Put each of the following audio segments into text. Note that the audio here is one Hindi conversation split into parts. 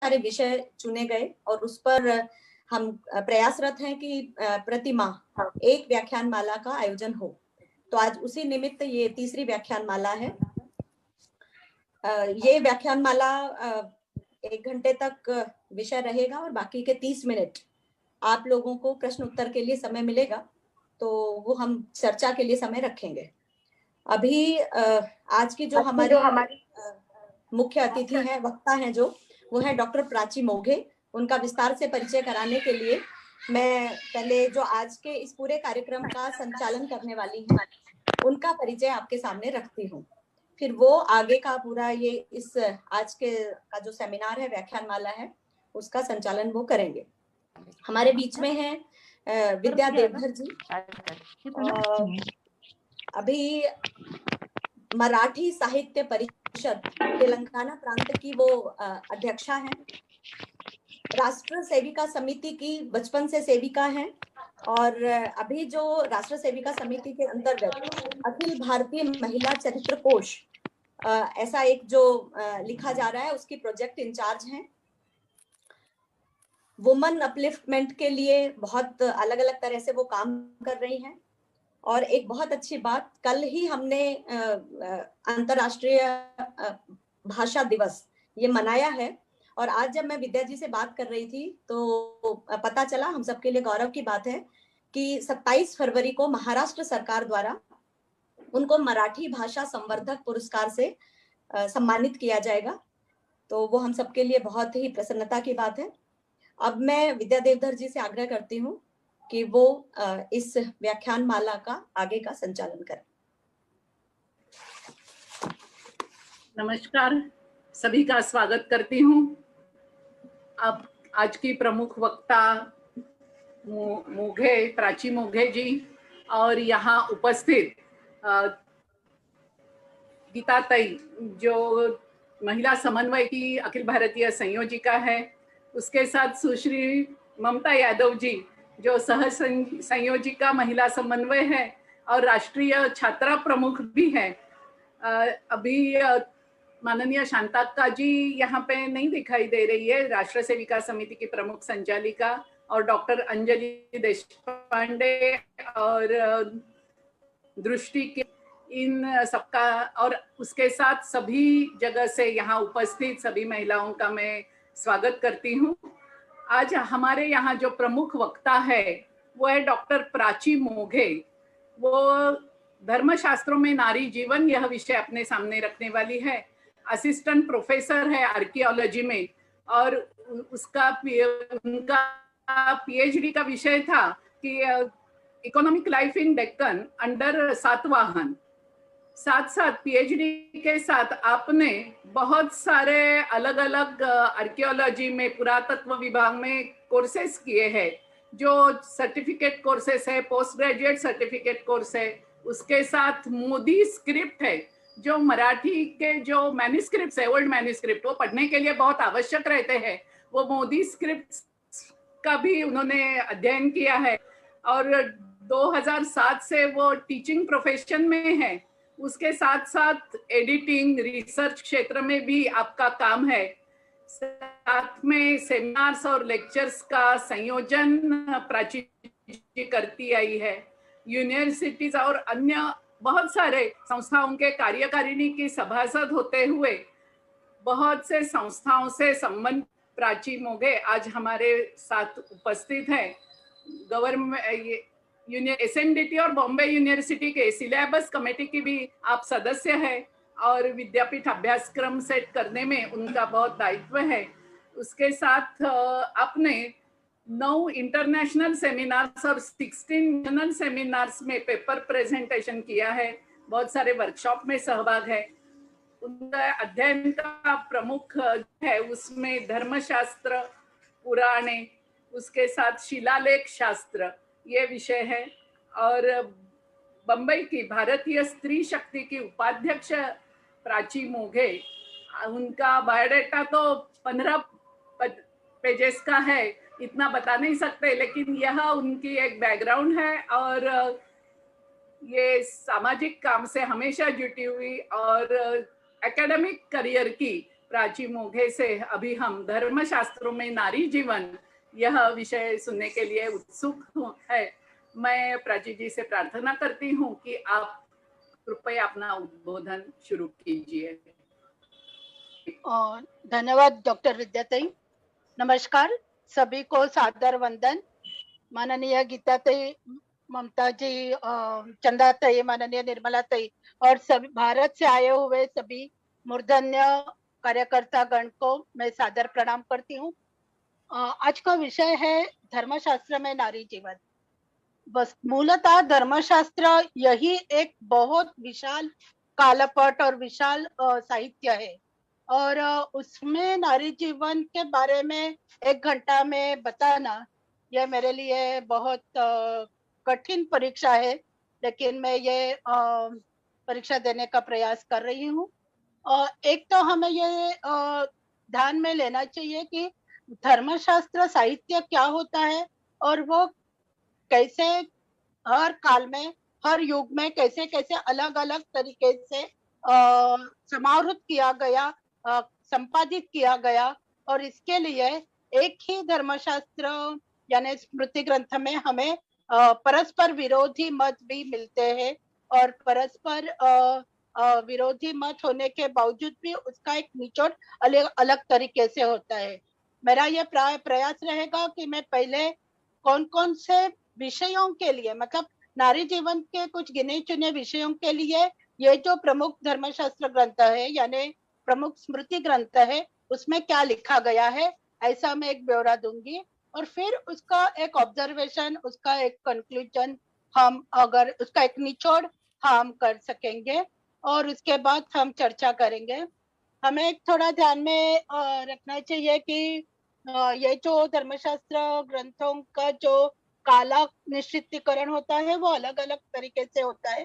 सारे विषय चुने गए और उस पर हम प्रयासरत हैं कि प्रति माह एक व्याख्यान माला का आयोजन हो। तो आज उसी निमित्त ये तीसरी व्याख्यान माला है। ये व्याख्यान माला 1 घंटे तक विषय रहेगा और बाकी के 30 मिनट आप लोगों को प्रश्न उत्तर के लिए समय मिलेगा, तो वो हम चर्चा के लिए समय रखेंगे। अभी आज की जो हमारी मुख्य अतिथि है, वक्ता हैं जो, वो है डॉक्टर प्राची मोघे। उनका विस्तार से परिचय कराने के लिए मैं पहले जो आज के इस पूरे कार्यक्रम का संचालन करने वाली हैं, उनका परिचय आपके सामने रखती हूँ। फिर वो आगे का पूरा ये इस आज के का जो सेमिनार है, व्याख्यान माला है, उसका संचालन वो करेंगे। हमारे बीच में है विद्या देवधर जी। अभी मराठी साहित्य परिषद तेलंगाना प्रांत की वो अध्यक्षा हैं। राष्ट्र सेविका समिति की बचपन से सेविका हैं और अभी जो राष्ट्र सेविका समिति के अंतर्गत अखिल भारतीय महिला चरित्र कोश ऐसा एक जो लिखा जा रहा है, उसकी प्रोजेक्ट इंचार्ज हैं। वुमन अपलिफ्टमेंट के लिए बहुत अलग अलग तरह से वो काम कर रही हैं। और एक बहुत अच्छी बात, कल ही हमने अंतर्राष्ट्रीय भाषा दिवस ये मनाया है और आज जब मैं विद्या जी से बात कर रही थी तो पता चला, हम सबके लिए गौरव की बात है कि 27 फरवरी को महाराष्ट्र सरकार द्वारा उनको मराठी भाषा संवर्धक पुरस्कार से सम्मानित किया जाएगा। तो वो हम सबके लिए बहुत ही प्रसन्नता की बात है। अब मैं विद्या देवधर जी से आग्रह करती हूँ कि वो इस व्याख्यान माला का आगे का संचालन करें। नमस्कार, सभी का स्वागत करती हूँ। अब आज की प्रमुख वक्ता मोघे, प्राची मोघे जी और यहाँ उपस्थित गीता तई, जो महिला समन्वय की अखिल भारतीय संयोजिका है, उसके साथ सुश्री ममता यादव जी, जो सह संयोजिका महिला समन्वय है और राष्ट्रीय छात्रा प्रमुख भी है। अभी माननीय शांताक्का जी यहाँ पे नहीं दिखाई दे रही है, राष्ट्र सेविका समिति की प्रमुख संचालिका, और डॉक्टर अंजलि देशपांडे और दृष्टि के, इन सबका और उसके साथ सभी जगह से यहाँ उपस्थित सभी महिलाओं का मैं स्वागत करती हूँ। आज हमारे यहाँ जो प्रमुख वक्ता है वो है डॉक्टर प्राची मोघे। वो धर्मशास्त्रों में नारी जीवन यह विषय अपने सामने रखने वाली है। असिस्टेंट प्रोफेसर है आर्कियोलॉजी में और उनका पीएचडी का विषय था कि economic life in Deccan under Satavahana. साथ साथ पीएचडी के साथ आपने बहुत सारे अलग अलग आर्कियोलॉजी में, पुरातत्व विभाग में कोर्सेस किए हैं, जो सर्टिफिकेट कोर्सेस है, पोस्ट ग्रेजुएट सर्टिफिकेट कोर्स है। उसके साथ मोदी स्क्रिप्ट है, जो मराठी के जो मैन्युस्क्रिप्ट है, ओल्ड मैन्युस्क्रिप्ट, वो पढ़ने के लिए बहुत आवश्यक रहते हैं, वो मोदी स्क्रिप्ट का भी उन्होंने अध्ययन किया है और 2007 से वो टीचिंग प्रोफेशन में है। उसके साथ साथ एडिटिंग, रिसर्च क्षेत्र में भी आपका काम है। साथ में सेमिनार्स और लेक्चर्स का संयोजन प्राची जी करती आई है। यूनिवर्सिटीज और अन्य बहुत सारे संस्थाओं के कार्यकारिणी की सभासद होते हुए बहुत से संस्थाओं से संबंध प्राची मोघे आज हमारे साथ उपस्थित है। गवर्नमेंट एसएनडीटी और बॉम्बे यूनिवर्सिटी के सिलेबस कमेटी की भी आप सदस्य है और विद्यापीठ अभ्यासक्रम सेट करने में उनका बहुत दायित्व है। उसके साथ आपने 9 इंटरनेशनल सेमिनार्स और 16 नेशनल सेमिनार्स में पेपर प्रेजेंटेशन किया है। बहुत सारे वर्कशॉप में सहभाग है। उनका अध्ययन का प्रमुख है, उसमें धर्मशास्त्र, पुराणे, उसके साथ शिलालेख शास्त्र ये विषय है। और बंबई की भारतीय स्त्री शक्ति की उपाध्यक्ष प्राची मोघे, उनका बायोडाटा तो 15 पेजेस का है, इतना बता नहीं सकते, लेकिन यह उनकी एक बैकग्राउंड है और ये सामाजिक काम से हमेशा जुटी हुई और एकेडमिक करियर की प्राची मोघे से अभी हम धर्मशास्त्रों में नारी जीवन यह विषय सुनने के लिए उत्सुक है। मैं प्राची जी से प्रार्थना करती हूँ कि आप कृपया अपना उद्बोधन शुरू कीजिए। धन्यवाद डॉक्टर विद्याताई। नमस्कार, सभी को सादर वंदन। माननीय गीताताई, ममता जी, चंदा ताई, माननीय निर्मला ताई और सभी भारत से आए हुए सभी मूर्धन्य कार्यकर्ता गण को मैं सादर प्रणाम करती हूँ। आज का विषय है धर्मशास्त्र में नारी जीवन। बस मूलतः धर्मशास्त्र यही एक बहुत विशाल कालपट और विशाल साहित्य है और उसमें नारी जीवन के बारे में 1 घंटा में बताना यह मेरे लिए बहुत कठिन परीक्षा है, लेकिन मैं ये परीक्षा देने का प्रयास कर रही हूँ। एक तो हमें ये ध्यान में लेना चाहिए कि धर्मशास्त्र साहित्य क्या होता है और वो कैसे हर काल में, हर युग में कैसे कैसे अलग अलग तरीके से समावृत किया गया, संपादित किया गया। और इसके लिए एक ही धर्मशास्त्र यानी स्मृति ग्रंथ में हमें परस्पर विरोधी मत भी मिलते हैं और परस्पर विरोधी मत होने के बावजूद भी उसका एक निचोड़ अलग अलग तरीके से होता है। मेरा यह प्रयास रहेगा कि मैं पहले कौन कौन से विषयों के लिए, मतलब नारी जीवन के कुछ गिने चुने विषयों के लिए ये जो प्रमुख धर्मशास्त्र ग्रंथ है यानी प्रमुख स्मृति ग्रंथ है उसमें क्या लिखा गया है, ऐसा मैं एक ब्यौरा दूंगी और फिर उसका एक ऑब्जर्वेशन, उसका एक कंक्लूजन, हम अगर उसका एक निचोड़ हम कर सकेंगे और उसके बाद हम चर्चा करेंगे। हमें एक थोड़ा ध्यान में रखना चाहिए कि ये जो धर्मशास्त्र ग्रंथों का जो काला निश्चितीकरण होता है वो अलग अलग तरीके से होता है।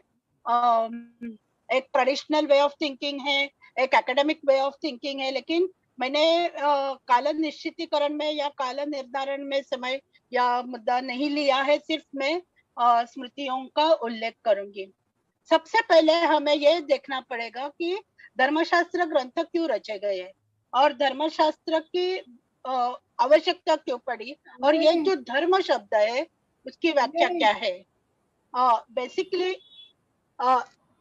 एक ट्रेडिशनल वे ऑफ थिंकिंग है, एक एकेडमिक वे ऑफ थिंकिंग है, लेकिन मैंने काल निश्चितीकरण में या काल निर्धारण में समय या मुद्दा नहीं लिया है, सिर्फ मैं स्मृतियों का उल्लेख करूंगी। सबसे पहले हमें ये देखना पड़ेगा कि धर्मशास्त्र ग्रंथ क्यों रचे गए हैं और धर्मशास्त्र की आवश्यकता क्यों पड़ी और ये जो धर्म शब्द है उसकी व्याख्या क्या है। बेसिकली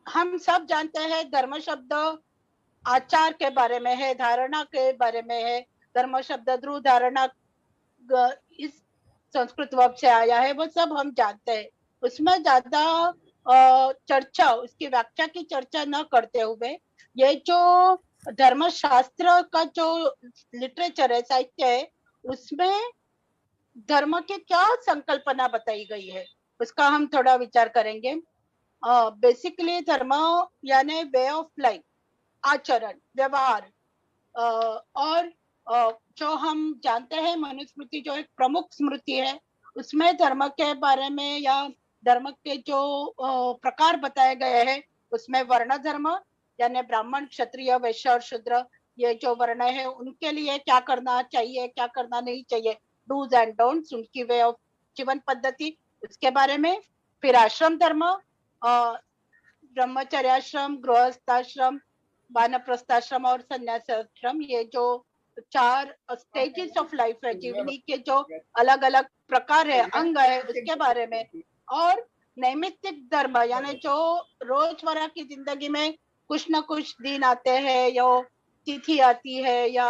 हम सब जानते हैं धर्म शब्द आचार के बारे में है, धारणा के बारे में है। धर्म शब्द ध्रुव धारणा इस संस्कृत वर्ग से आया है, वो सब हम जानते हैं। उसमें ज्यादा चर्चा, उसकी व्याख्या की चर्चा न करते हुए ये जो धर्मशास्त्र का जो लिटरेचर है, साहित्य है, उसमें धर्म की क्या संकल्पना बताई गई है उसका हम थोड़ा विचार करेंगे। बेसिकली धर्म यानी वे ऑफ लाइफ, आचरण, व्यवहार, और जो हम जानते हैं मनुस्मृति जो एक प्रमुख स्मृति है उसमें धर्म के बारे में या धर्म के जो प्रकार बताए गए हैं उसमें वर्ण धर्म यानी ब्राह्मण, क्षत्रिय, वैश्य और शूद्र, ये जो वर्ण है उनके लिए क्या करना चाहिए, क्या करना नहीं चाहिए, डूज एंड डोंट्स, उनकी वे ऑफ जीवन पद्धति, उसके बारे में। फिर आश्रम धर्म, ब्रह्मचर्याश्रम, गृहस्थाश्रम, वानप्रस्थाश्रम और संन्यासाश्रम, ये जो 4 स्टेजेस ऑफ लाइफ है, जीवनी के जो अलग अलग प्रकार है, अंग है, उसके बारे में। और नैमित्तिक धर्म यानी जो रोजमर्रा की जिंदगी में कुछ ना कुछ दिन आते हैं या तिथि आती है या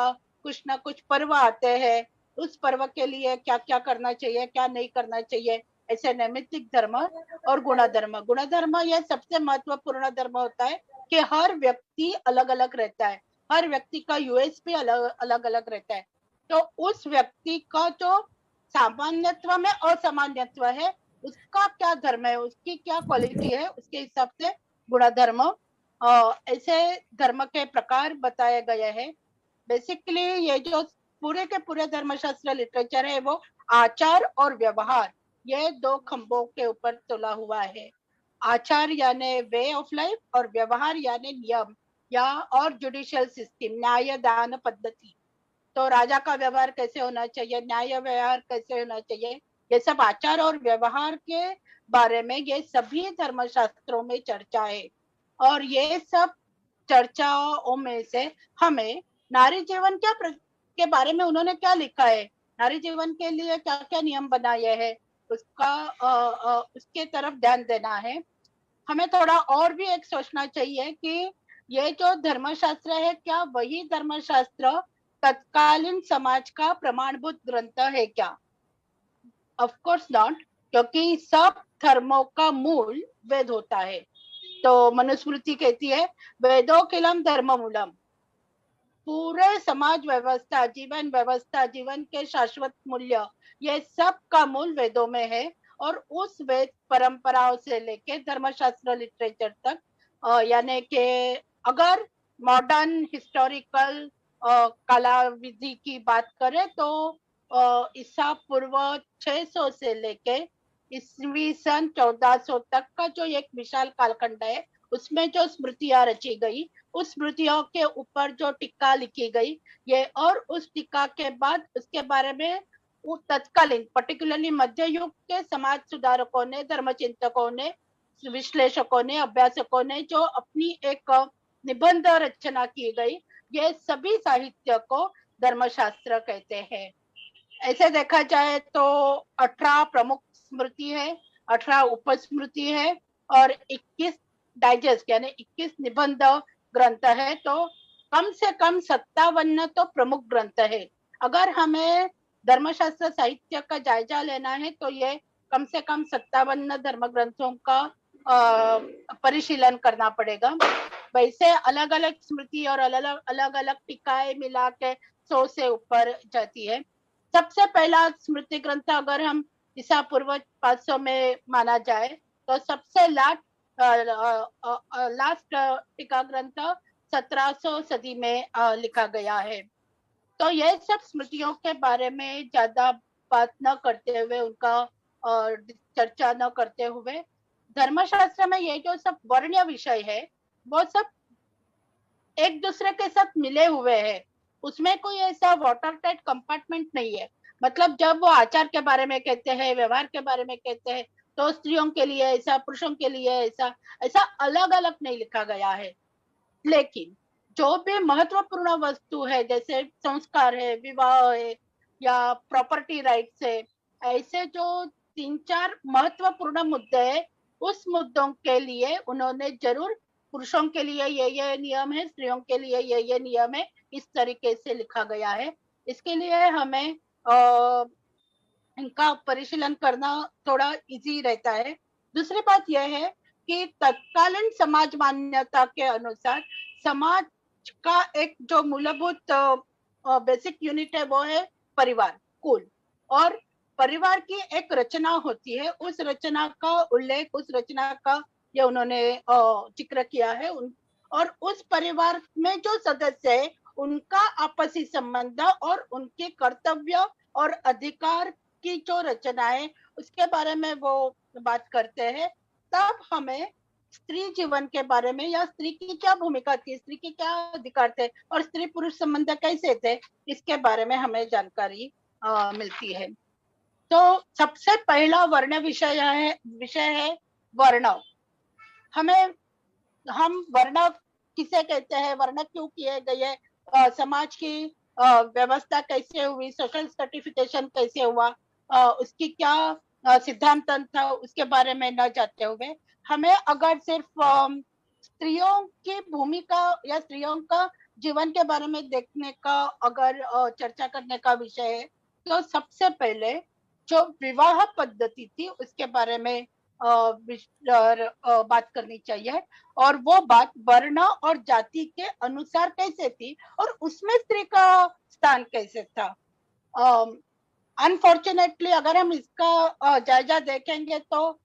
कुछ ना कुछ पर्व आते हैं, उस पर्व के लिए क्या क्या करना चाहिए, क्या नहीं करना चाहिए, ऐसे नैमित्तिक धर्म। और गुणधर्म, गुणधर्म यह सबसे महत्वपूर्ण धर्म होता है कि हर व्यक्ति अलग अलग रहता है, हर व्यक्ति का यूएसपी अलग अलग रहता है, तो उस व्यक्ति का जो सामान्यत्व में असामान्यत्व है उसका क्या धर्म है, उसकी क्या क्वालिटी है, उसके हिसाब से गुणधर्म, ऐसे धर्म के प्रकार बताए गए हैं। बेसिकली ये जो पूरे के पूरे धर्मशास्त्र लिटरेचर है वो आचार और व्यवहार, ये 2 खंभों के ऊपर तुला हुआ है। आचार यानी वे ऑफ लाइफ और व्यवहार यानी नियम या और जुडिशियल सिस्टम, न्याय दान पद्धति। तो राजा का व्यवहार कैसे होना चाहिए, न्याय व्यवहार कैसे होना चाहिए, ये सब आचार और व्यवहार के बारे में ये सभी धर्मशास्त्रों में चर्चा है। और ये सब चर्चाओं में से हमें नारी जीवन के बारे में उन्होंने क्या लिखा है, नारी जीवन के लिए क्या क्या नियम बनाए हैं, उसके तरफ ध्यान देना है। हमें थोड़ा और भी एक सोचना चाहिए कि ये जो धर्मशास्त्र है, क्या वही धर्मशास्त्र तत्कालीन समाज का प्रमाणभूत ग्रंथ है क्या? ऑफ कोर्स नॉट, क्योंकि सब धर्मों का मूल वेद होता है। तो मनुस्मृति कहती है वेदों किलम धर्म मूलम, पूरे समाज व्यवस्था, जीवन व्यवस्था, जीवन के शाश्वत मूल्य, ये सब का मूल वेदों में है। और उस वेद परंपराओं से लेके धर्मशास्त्र लिटरेचर तक, यानी कि अगर मॉडर्न हिस्टोरिकल कला विधि की बात करें तो ईसा पूर्व 600 से लेके ईस्वी सन 1400 तक का जो एक विशाल कालखंड है, उसमें जो स्मृतियां रची गई, उस स्मृतियों के ऊपर जो टीका लिखी गई, ये और उस टीका के बाद उसके बारे में तत्कालीन पर्टिकुलरली मध्य युग के समाज सुधारकों ने, धर्मचिंतकों ने, विश्लेषकों ने, अभ्यासकों ने जो अपनी एक निबंध रचना की गई, ये सभी साहित्य को धर्मशास्त्र कहते हैं। ऐसे देखा जाए तो 18 प्रमुख स्मृति है, 18 उपस्मृति है और 21 डाइजेस्ट यानी 21 निबंध ग्रंथ है। तो कम से कम 57 तो प्रमुख ग्रंथ है। अगर हमें धर्मशास्त्र साहित्य का जायजा लेना है तो ये कम से कम 57 धर्म ग्रंथों का परिशीलन करना पड़ेगा। वैसे अलग अलग स्मृति और अलग अलग टीकाएं मिला के 100 से ऊपर जाती है। सबसे पहला स्मृति ग्रंथ अगर हम ईसा पूर्व 500 में माना जाए तो सबसे लास्ट टीका ग्रंथ 1700 सदी में लिखा गया है। तो ये सब स्मृतियों के बारे में ज्यादा बात न करते हुए, उनका चर्चा न करते हुए, धर्मशास्त्र में ये जो सब वर्ण्य विषय है वो सब एक दूसरे के साथ मिले हुए हैं। उसमें कोई ऐसा वाटर टाइट कंपार्टमेंट नहीं है। मतलब जब वो आचार के बारे में कहते हैं, व्यवहार के बारे में कहते हैं, तो स्त्रियों के लिए ऐसा, पुरुषों के लिए ऐसा, ऐसा अलग अलग नहीं लिखा गया है। लेकिन जो भी महत्वपूर्ण वस्तु है, जैसे संस्कार है, विवाह है या प्रॉपर्टी राइट्स है, ऐसे जो 3-4 महत्वपूर्ण मुद्दे हैं, उस मुद्दों के लिए उन्होंने जरूर पुरुषों के लिए ये नियम है, स्त्रियों के लिए ये नियम है, इस तरीके से लिखा गया है। इसके लिए हमें इनका परिशीलन करना थोड़ा इजी रहता है। दूसरी बात यह है कि तत्कालीन समाज मान्यता के अनुसार समाज का एक जो मूलभूत बेसिक यूनिट है वो है परिवार, कुल। और परिवार की एक रचना होती है, उस रचना का उल्लेख, उस रचना का ये उन्होंने जिक्र किया है। और उस परिवार में जो सदस्य है उनका आपसी संबंध और उनके कर्तव्य और अधिकार की जो रचना है उसके बारे में वो बात करते हैं। तब हमें स्त्री जीवन के बारे में, या स्त्री की क्या भूमिका थी, स्त्री के क्या अधिकार थे और स्त्री पुरुष संबंध कैसे थे, इसके बारे में हमें जानकारी मिलती है। तो सबसे पहला वर्ण विषय है वर्ण। हम वर्ण किसे कहते हैं, वर्ण क्यों किए गए, समाज की व्यवस्था कैसे हुई, सोशल सर्टिफिकेशन कैसे हुआ, उसकी क्या सिद्धांत था, उसके बारे में न जाते हुए हमें अगर सिर्फ स्त्रियों की भूमिका या स्त्रियों का जीवन के बारे में देखने का अगर चर्चा करने का विषय है, तो सबसे पहले जो विवाह पद्धति थी उसके बारे में बात करनी चाहिए। और वो बात वर्ण और जाति के अनुसार कैसे थी और उसमें स्त्री का स्थान कैसे था। अनफॉर्चुनेटली अगर हम इसका जायजा देखेंगे तो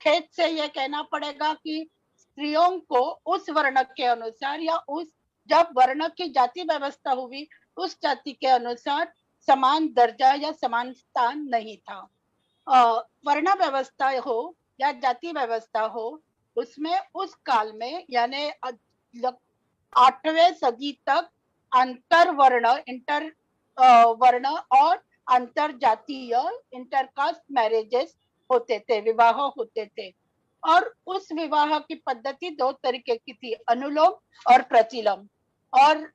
खेद से ये कहना पड़ेगा कि स्त्रियों को उस वर्ण के अनुसार या उस जब वर्ण की जाति व्यवस्था हुई उस जाति के अनुसार समान दर्जा या समान स्थान नहीं था। वर्ण व्यवस्था हो या जाति व्यवस्था हो, उसमें उस काल में यानी 8वें सदी तक अंतर वर्ण और अंतर जातीय इंटरकास्ट मैरिजेस होते थे, विवाह होते थे। और उस विवाह की पद्धति 2 तरीके की थी, अनुलोम और प्रतिलोम। और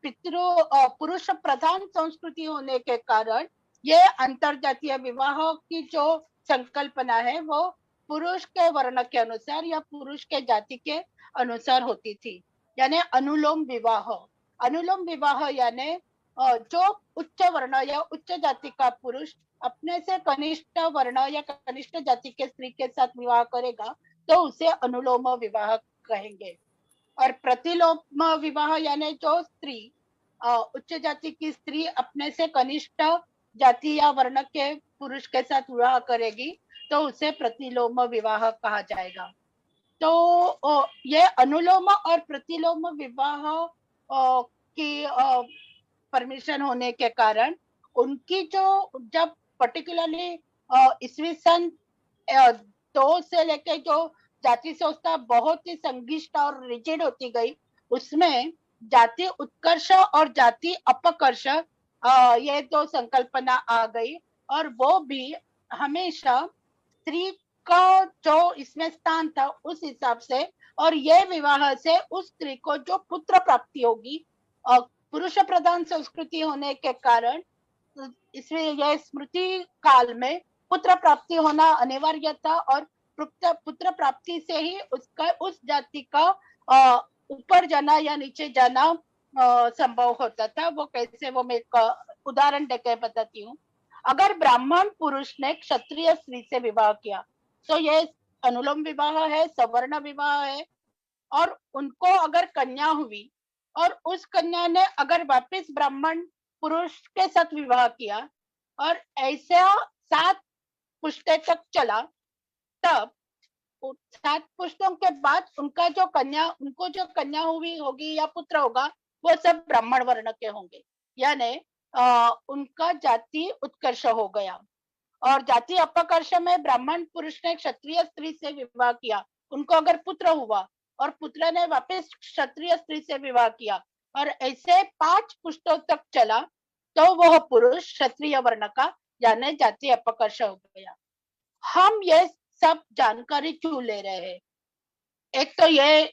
पुरुष प्रधान संस्कृति होने के कारण ये अंतरजातीय विवाह की जो संकल्पना है वो पुरुष के वर्ण के अनुसार या पुरुष के जाति के अनुसार होती थी। यानी अनुलोम विवाह, अनुलोम विवाह यानी जो उच्च वर्ण या उच्च जाति का पुरुष अपने से कनिष्ठ वर्ण या कनिष्ठ जाति के स्त्री के साथ विवाह करेगा तो उसे अनुलोम विवाह कहेंगे। और प्रतिलोम विवाह यानी जो स्त्री उच्च जाति की स्त्री अपने से कनिष्ठ जाति या वर्ण के पुरुष के साथ विवाह करेगी तो उसे प्रतिलोम विवाह कहा जाएगा। तो ये अनुलोम और प्रतिलोम विवाह की परमिशन होने के कारण उनकी जो जब पर्टिकुलरली ईस्वी सन 2 से लेके जो जाति संस्था बहुत ही संघिष्ट और रिजिड होती गई, उसमें जाति उत्कर्ष और जाति अपकर्ष ये दो संकल्पना आ गई और वो भी हमेशा स्त्री का जो इसमें स्थान था उस हिसाब से, और ये विवाह से उस स्त्री को जो पुत्र प्राप्ति होगी, पुरुष प्रधान संस्कृति होने के कारण इसमें यह स्मृति काल में पुत्र प्राप्ति होना अनिवार्य था और पुत्र प्राप्ति से ही उसका उस जाति का ऊपर जाना या नीचे जाना संभव होता था। वो कैसे, वो मैं एक उदाहरण देकर बताती हूँ। अगर ब्राह्मण पुरुष ने क्षत्रिय स्त्री से विवाह किया तो यह अनुलोम विवाह है, सवर्ण विवाह है, और उनको अगर कन्या हुई और उस कन्या ने अगर वापस ब्राह्मण पुरुष के साथ विवाह किया और ऐसा 7 पुश्ते तक चला, तब 7 पुश्तों के बाद उनको जो कन्या हुई होगी या पुत्र होगा वो सब ब्राह्मण वर्ण के होंगे, यानी उनका जाति उत्कर्ष हो गया। और जाति अपकर्ष में ब्राह्मण पुरुष ने क्षत्रिय स्त्री से विवाह किया, उनको अगर पुत्र हुआ और पुत्र ने वापस क्षत्रिय स्त्री से विवाह किया और ऐसे 5 पुश्तों तक चला तो वह पुरुष क्षत्रिय वर्ण का यानी जाति अपकर्ष हो गया। हम ये सब जानकारी क्यों ले रहे हैं? एक तो ये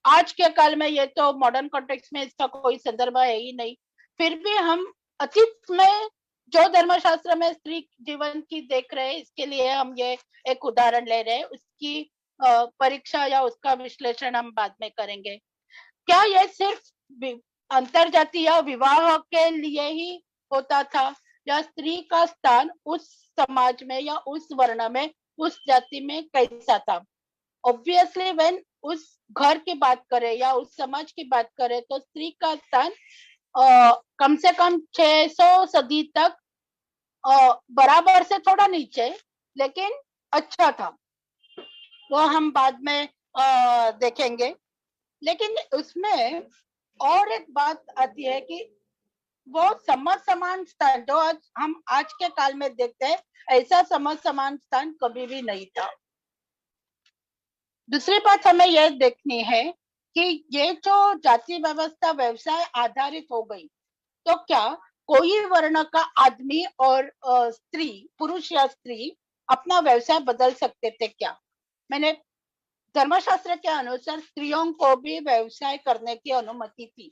आज के काल में ये तो मॉडर्न कॉन्टेक्स्ट में इसका कोई संदर्भ है ही नहीं, फिर भी हम अतीत में जो धर्मशास्त्र में स्त्री जीवन की देख रहे हैं इसके लिए हम ये एक उदाहरण ले रहे हैं। उसकी परीक्षा या उसका विश्लेषण हम बाद में करेंगे। क्या ये सिर्फ अंतरजातीय विवाह के लिए ही होता था या स्त्री का स्थान उस समाज में या उस वर्ण में उस जाति में कैसा था? ऑब्वियसली व्हेन उस घर की बात करें या उस समाज की बात करें तो स्त्री का स्थान कम से कम 600 सदी तक बराबर से थोड़ा नीचे लेकिन अच्छा था, वो हम बाद में देखेंगे। लेकिन उसमें और एक बात आती है कि वो समान स्थान जो हम आज के काल में देखते हैं, ऐसा समान स्थान कभी भी नहीं था। दूसरी बात हमें यह देखनी है कि ये जो जाति व्यवस्था व्यवसाय आधारित हो गई तो क्या कोई वर्ण का आदमी और स्त्री, पुरुष या स्त्री अपना व्यवसाय बदल सकते थे क्या? मैंने धर्मशास्त्र के अनुसार स्त्रियों को भी व्यवसाय करने की अनुमति थी,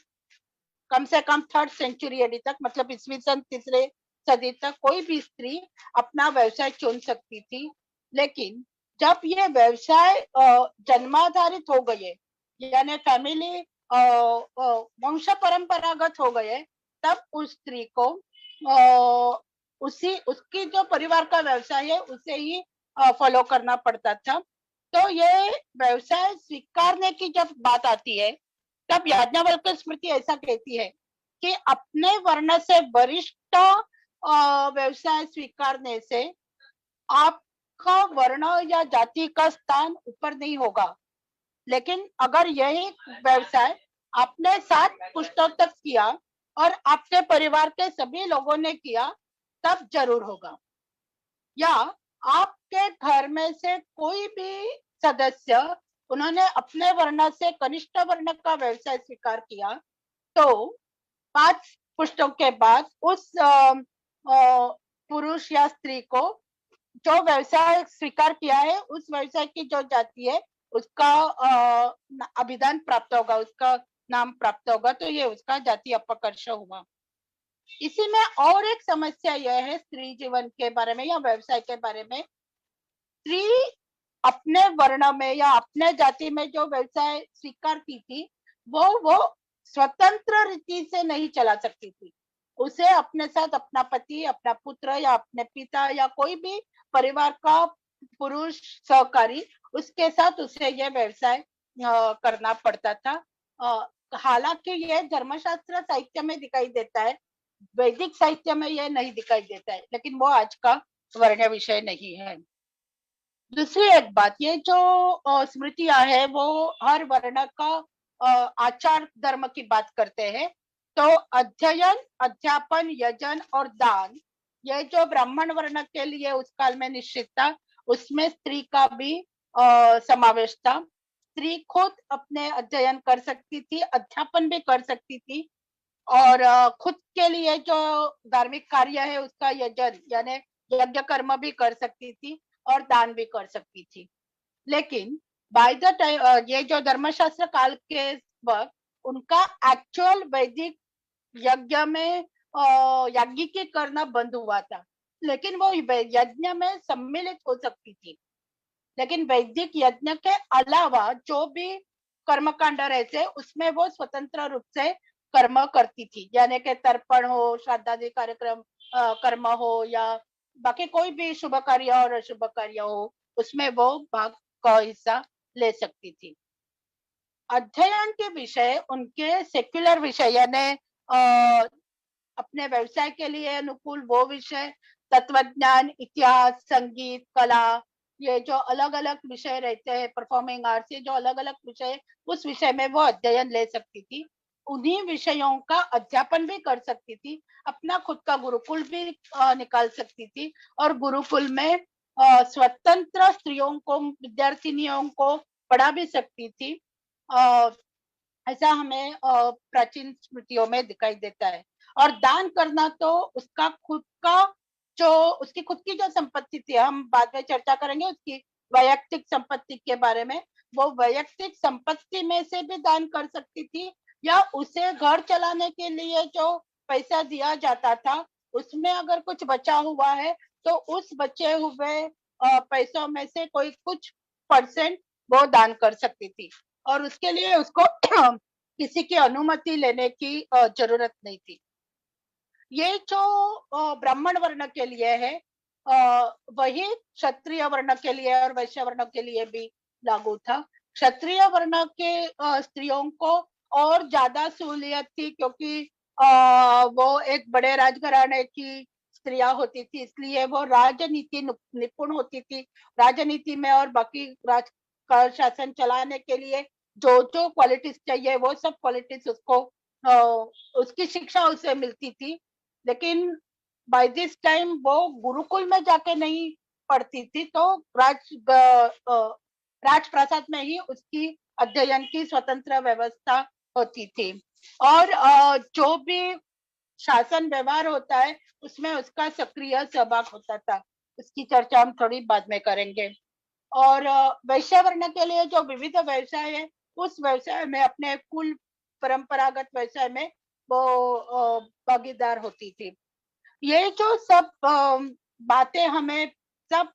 कम से कम 3rd सेंचुरी AD तक, मतलब ईस्वी सन 3री सदी तक कोई भी स्त्री अपना व्यवसाय चुन सकती थी। लेकिन जब ये व्यवसाय जन्माधारित हो गए यानी फैमिली वंश परंपरागत हो गए, तब उस स्त्री को उसकी जो परिवार का व्यवसाय है उसे ही फॉलो करना पड़ता था। तो ये व्यवसाय स्वीकारने की जब बात आती है तब याज्ञवल्क्य स्मृति ऐसा कहती है कि अपने वर्ण से वरिष्ठ व्यवसाय स्वीकारने से आपका वर्ण या जाति का स्थान ऊपर नहीं होगा, लेकिन अगर यही व्यवसाय आपने 7 पुश्तों तक किया और आपके परिवार के सभी लोगों ने किया तब जरूर होगा। या आपके घर में से कोई भी सदस्य उन्होंने अपने वर्ण से कनिष्ठ वर्ण का व्यवसाय स्वीकार किया तो 5 पुश्तों के बाद उस पुरुष या स्त्री को जो व्यवसाय स्वीकार किया है उस व्यवसाय की जो जाति है उसका अभिदान प्राप्त होगा, उसका नाम प्राप्त होगा, तो ये उसका जाति अपकर्ष हुआ। इसी में और एक समस्या यह है स्त्री जीवन के बारे में या व्यवसाय के बारे में, स्त्री अपने वर्ण में या अपने जाति में जो व्यवसाय स्वीकारती थी वो स्वतंत्र रीति से नहीं चला सकती थी। उसे अपने साथ अपना पति, अपना पुत्र या अपने पिता या कोई भी परिवार का पुरुष सहकारी, उसके साथ उसे यह व्यवसाय करना पड़ता था। हालांकि यह धर्मशास्त्र साहित्य में दिखाई देता है, वैदिक साहित्य में यह नहीं दिखाई देता है, लेकिन वो आज का वर्ण विषय नहीं है। दूसरी एक बात, ये जो स्मृतियां है वो हर वर्ण का आचार धर्म की बात करते हैं। तो अध्ययन, अध्यापन, यजन और दान, ये जो ब्राह्मण वर्ण के लिए उस काल में निश्चित था, उसमें स्त्री का भी समावेश था। स्त्री खुद अपने अध्ययन कर सकती थी, अध्यापन भी कर सकती थी, और खुद के लिए जो धार्मिक कार्य है उसका यजन यानी यज्ञ कर्म भी कर सकती थी और दान भी कर सकती थी। लेकिन बाय द टाइम ये जो धर्मशास्त्र काल के वक्त उनका एक्चुअल वैदिक यज्ञ में याज्ञिकी करना बंद हुआ था, लेकिन वो यज्ञ में सम्मिलित हो सकती थी। लेकिन वैदिक यज्ञ के अलावा जो भी कर्मकांड रहते उसमें वो स्वतंत्र रूप से कर्म करती थी, यानी कि तर्पण हो, श्राद्धादि कार्यक्रम कर्म हो, या बाकी कोई भी शुभ कार्य और अशुभ कार्य हो, उसमें वो भाग का हिस्सा ले सकती थी। अध्ययन के विषय उनके सेक्युलर विषय यानी अपने व्यवसाय के लिए अनुकूल वो विषय, तत्वज्ञान, इतिहास, संगीत, कला, ये जो अलग अलग विषय रहते हैं, परफॉर्मिंग आर्ट्स, ये जो अलग अलग विषय, उस विषय में वो अध्ययन ले सकती थी। उन्हीं विषयों का अध्यापन भी कर सकती थी, अपना खुद का गुरुकुल भी निकाल सकती थी, और गुरुकुल में स्वतंत्र स्त्रियों को, विद्यार्थिनियों को पढ़ा भी सकती थी। ऐसा हमें प्राचीन स्मृतियों में दिखाई देता है। और दान करना तो उसका खुद का जो उसकी खुद की जो संपत्ति थी, हम बाद में चर्चा करेंगे उसकी वैयक्तिक संपत्ति के बारे में, वो वैयक्तिक संपत्ति में से भी दान कर सकती थी, या उसे घर चलाने के लिए जो पैसा दिया जाता था उसमें अगर कुछ बचा हुआ है तो उस बचे हुए पैसों में से कोई कुछ परसेंट वो दान कर सकती थी, और उसके लिए उसको किसी की अनुमति लेने की जरूरत नहीं थी। ये जो ब्राह्मण वर्ण के लिए है वही क्षत्रिय वर्ण के लिए और वैश्य वर्ण के लिए भी लागू था। क्षत्रिय वर्ण के स्त्रियों को और ज्यादा सहूलियत थी, क्योंकि वो एक बड़े राजघराने की स्त्रियां होती थी, इसलिए वो राजनीति निपुण होती थी। राजनीति में और बाकी राज का शासन चलाने के लिए जो जो क्वालिटीज चाहिए वो सब क्वालिटीज उसको उसकी शिक्षा उसे मिलती थी। लेकिन बाय दिस टाइम वो गुरुकुल में जाके नहीं पढ़ती थी, तो राजप्रसाद में ही उसकी अध्ययन की स्वतंत्र व्यवस्था होती थी। और जो भी शासन व्यवहार होता है उसमें उसका सक्रिय सहभाग होता था, उसकी चर्चा हम थोड़ी बाद में करेंगे। और वैश्य वर्ण के लिए जो विविध व्यवसाय है उस व्यवसाय में अपने कुल परंपरागत व्यवसाय में वो भागीदार होती थी। ये जो सब बातें हमें सब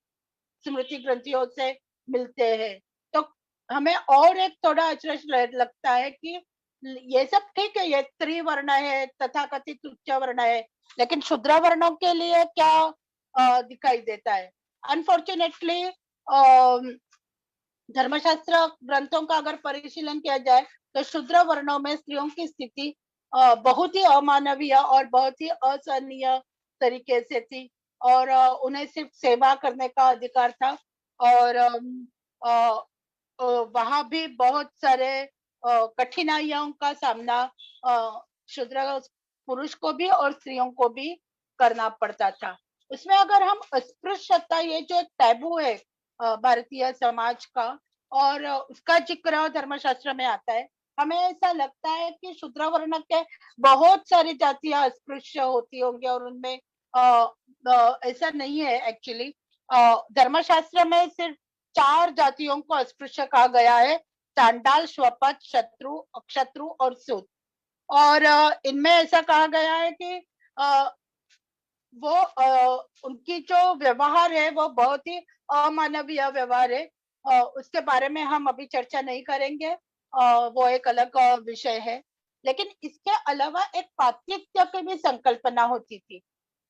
स्मृति ग्रंथियों से मिलते हैं, तो हमें और एक थोड़ा अचरज लगता है कि ये सब ठीक है, ये त्रिवर्ण है, तथाकथित उच्च वर्ण है, लेकिन शूद्र वर्णों के लिए क्या दिखाई देता है? अनफॉर्चुनेटली धर्मशास्त्र ग्रंथों का अगर परिशीलन किया जाए तो शूद्र वर्णों में स्त्रियों की स्थिति बहुत ही अमानवीय और बहुत ही असहनीय तरीके से थी, और उन्हें सिर्फ सेवा करने का अधिकार था। और वहां भी बहुत सारे कठिनाइयों का सामना शूद्र पुरुष को भी और स्त्रियों को भी करना पड़ता था। उसमें अगर हम अस्पृश्यता, ये जो टैबू है भारतीय समाज का, और उसका जिक्र धर्मशास्त्र में आता है, हमें ऐसा लगता है कि शूद्र वर्ण के बहुत सारी जातियां अस्पृश्य होती होंगी, और उनमें ऐसा नहीं है। एक्चुअली धर्मशास्त्र में सिर्फ 4 जातियों को अस्पृश्य कहा गया है, चांडाल, स्वपथ, शत्रु, अक्षत्रु और सूत। और इनमें ऐसा कहा गया है कि वो उनकी जो व्यवहार है वो बहुत ही अमानवीय व्यवहार है। उसके बारे में हम अभी चर्चा नहीं करेंगे, वो एक अलग विषय है। लेकिन इसके अलावा एक पातित्य की भी संकल्पना होती थी।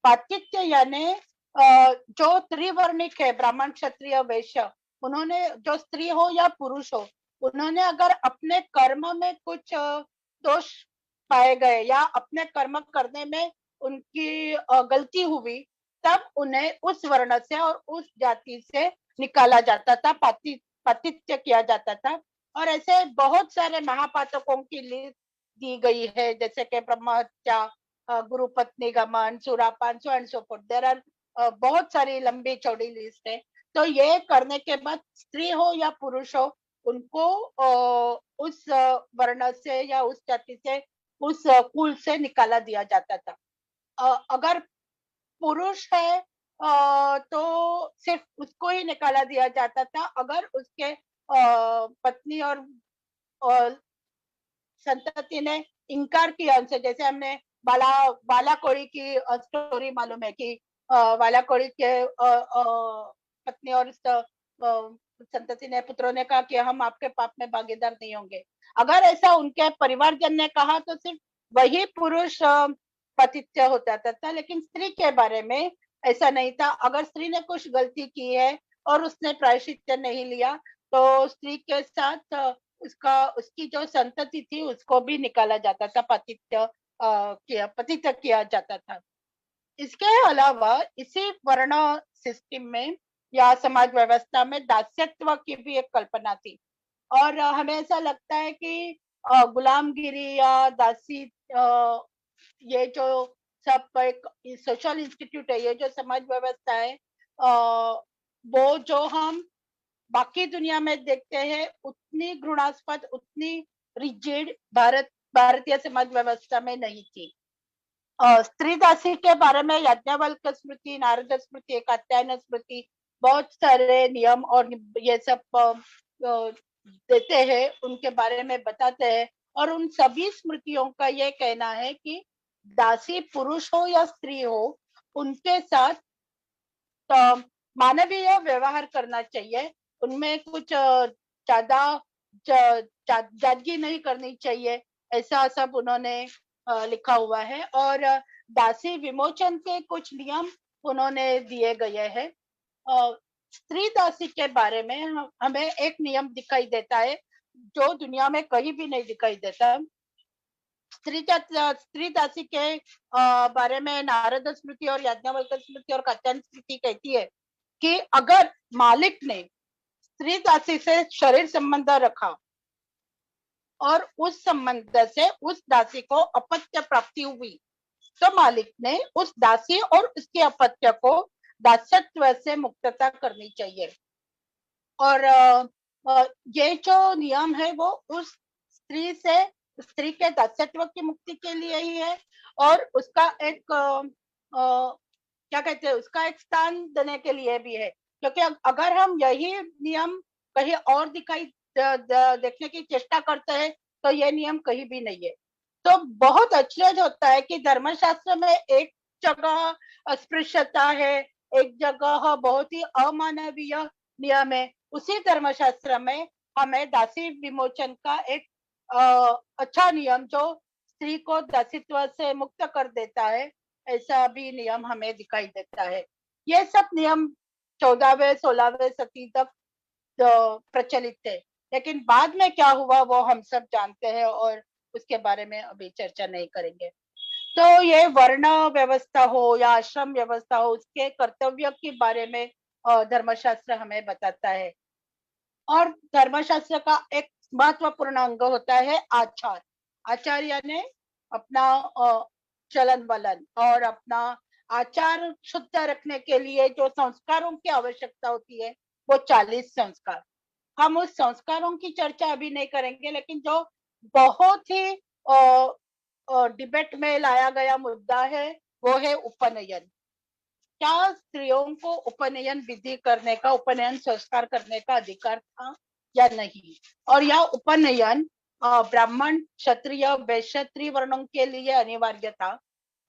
पातित्य यानी जो त्रिवर्णिक है, ब्राह्मण, क्षत्रिय, वैश्य, उन्होंने, जो स्त्री हो या पुरुष हो, उन्होंने अगर अपने कर्म में कुछ दोष पाए गए या अपने कर्म करने में उनकी गलती हुई, तब उन्हें उस वर्ण से और उस जाति से निकाला जाता था, पातित्य किया जाता था। और ऐसे बहुत सारे महापातकों की लिस्ट दी गई है, जैसे कि ब्रह्महत्या, गुरु पत्नी गमन, सुरापान, so and so forth. There are बहुत सारी लंबी चौड़ी लिस्ट है। तो ये करने के बाद स्त्री हो या पुरुष हो, उनको उस वर्ण से या उस जाति से, उस कुल से निकाला दिया जाता था। अगर पुरुष है तो सिर्फ उसको ही निकाला दिया जाता था। अगर उसके पत्नी और संतति ने इनकार किया उनसे, जैसे हमने बाला कोड़ी की स्टोरी मालूम है कि बाला कोड़ी के पत्नी और संतति ने, पुत्रों ने कहा कि हम आपके पाप में भागीदार नहीं होंगे। अगर ऐसा उनके परिवारजन ने कहा तो सिर्फ वही पुरुष पतित्य हो जाता था। लेकिन स्त्री के बारे में ऐसा नहीं था। अगर स्त्री ने कुछ गलती की है और उसने प्रायश्चित्त नहीं लिया, तो स्त्री के साथ उसकी जो संतति थी उसको भी निकाला जाता था, पतित्य किया जाता था। इसके अलावा इसी वर्ण सिस्टम में या समाज व्यवस्था में दास्यत्व की भी एक कल्पना थी। और हमें ऐसा लगता है कि गुलामगिरी या दासी, ये जो सब एक सोशल इंस्टीट्यूट है, ये जो समाज व्यवस्था है, वो जो हम बाकी दुनिया में देखते हैं, उतनी घृणास्पद, उतनी रिजिड भारतीय समाज व्यवस्था में नहीं थी। स्त्री दासी के बारे में याज्ञवल्क्य स्मृति, नारद स्मृति, कात्यायन स्मृति बहुत सारे नियम और ये सब देते हैं, उनके बारे में बताते हैं। और उन सभी स्मृतियों का ये कहना है कि दासी पुरुष हो या स्त्री हो, उनके साथ मानवीय व्यवहार करना चाहिए। उनमें कुछ ज्यादा जादगी नहीं करनी चाहिए, ऐसा सब उन्होंने लिखा हुआ है। और दासी विमोचन के कुछ नियम उन्होंने दिए गए हैं। स्त्री दासी के बारे में हमें एक नियम दिखाई देता है जो दुनिया में कहीं भी नहीं दिखाई देता। स्त्री दासी के बारे में नारद स्मृति और याज्ञवल्क्य स्मृति और कात्यायन स्मृति कहती है कि अगर मालिक ने स्त्री दासी से शरीर संबंध रखा और उस संबंध से उस दासी को अपत्य प्राप्ति हुई, तो मालिक ने उस दासी और उसके अपत्य को दासत्व से मुक्तता करनी चाहिए। और ये जो नियम है वो उस स्त्री के दासत्व की मुक्ति के लिए ही है। और उसका एक क्या कहते हैं, उसका एक स्थान देने के लिए भी है। क्योंकि अगर हम यही नियम कहीं और देखने की चेष्टा करते हैं, तो ये नियम कहीं भी नहीं है। तो बहुत अचरज होता है कि धर्मशास्त्र में एक जगह अस्पृश्यता है, एक जगह बहुत ही अमानवीय नियम है। उसी धर्मशास्त्र में हमें दासी विमोचन का एक अच्छा नियम, जो स्त्री को दासित्व से मुक्त कर देता है, ऐसा भी नियम हमें दिखाई देता है। ये सब नियम 14वें 16वें शती तक प्रचलित थे। लेकिन बाद में क्या हुआ वो हम सब जानते हैं और उसके बारे में अभी चर्चा नहीं करेंगे। तो ये वर्ण व्यवस्था हो या आश्रम व्यवस्था हो, उसके कर्तव्य के बारे में धर्मशास्त्र हमें बताता है। और धर्मशास्त्र का एक महत्वपूर्ण अंग होता है आचार। आचार यानी अपना चलन वलन और अपना आचार शुद्ध रखने के लिए जो संस्कारों की आवश्यकता होती है, वो 40 संस्कार। हम उस संस्कारों की चर्चा अभी नहीं करेंगे, लेकिन जो बहुत ही डिबेट में लाया गया मुद्दा है वो है उपनयन। क्या स्त्रियों को उपनयन विधि करने का, उपनयन संस्कार करने का अधिकार था या नहीं। और यह उपनयन ब्राह्मण, क्षत्रिय, वैश्य वर्णों के लिए अनिवार्य था।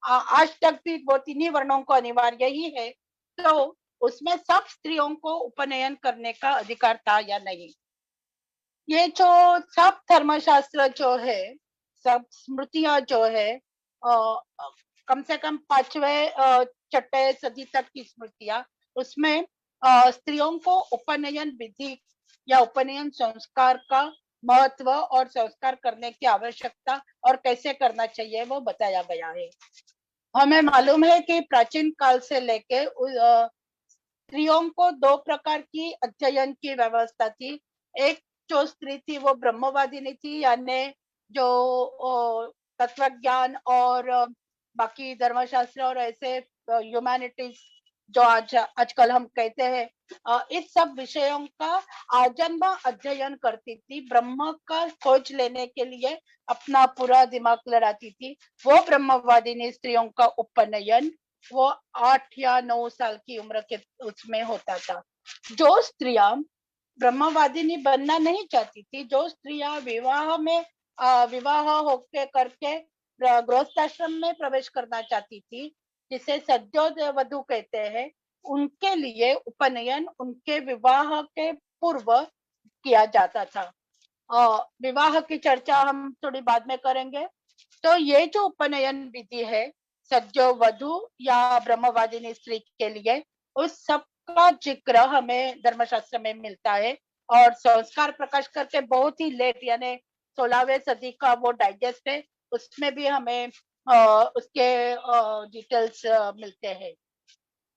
आज तक भी वो तीनों वर्णों को अनिवार्य ही है। तो उसमें सब स्त्रियों को उपनयन करने का अधिकार था या नहीं। ये जो सब धर्मशास्त्र जो है, सब स्मृतियां जो है, कम से कम 5वें 6वीं सदी तक की स्मृतियां, उसमें स्त्रियों को उपनयन विधि या उपनयन संस्कार का महत्व और संस्कार करने की आवश्यकता और कैसे करना चाहिए वो बताया गया है। हमें मालूम है कि प्राचीन काल से लेके स्त्रियों को 2 प्रकार की अध्ययन की व्यवस्था थी। एक जो स्त्री थी वो ब्रह्मवादिनी थी, यानी जो तत्वज्ञान और बाकी धर्मशास्त्र और ऐसे ह्यूमैनिटीज जो आजकल हम कहते हैं, इस सब विषयों का आजन्म अध्ययन करती थी। ब्रह्म का खोज लेने के लिए अपना पूरा दिमाग लड़ाती थी। वो ब्रह्मवादिनी स्त्रियों का उपनयन वो 8 या 9 साल की उम्र के उसमें होता था। जो स्त्रियां ब्रह्मवादिनी बनना नहीं चाहती थी, जो स्त्रियां विवाह होके करके गृहस्थाश्रम में प्रवेश करना चाहती थी, जिसे सद्योवधू कहते हैं, उनके लिए उपनयन उनके विवाह के पूर्व किया जाता था। विवाह की चर्चा हम थोड़ी बाद में करेंगे। तो ये जो उपनयन विधि है सद्योवधू या ब्रह्मवादिनी स्त्री के लिए, उस सब का जिक्र हमें धर्मशास्त्र में मिलता है। और संस्कार प्रकाश करके बहुत ही लेट यानी 16वीं सदी का वो डाइजेस्ट है, उसमें भी हमें उसके डिटेल्स मिलते हैं।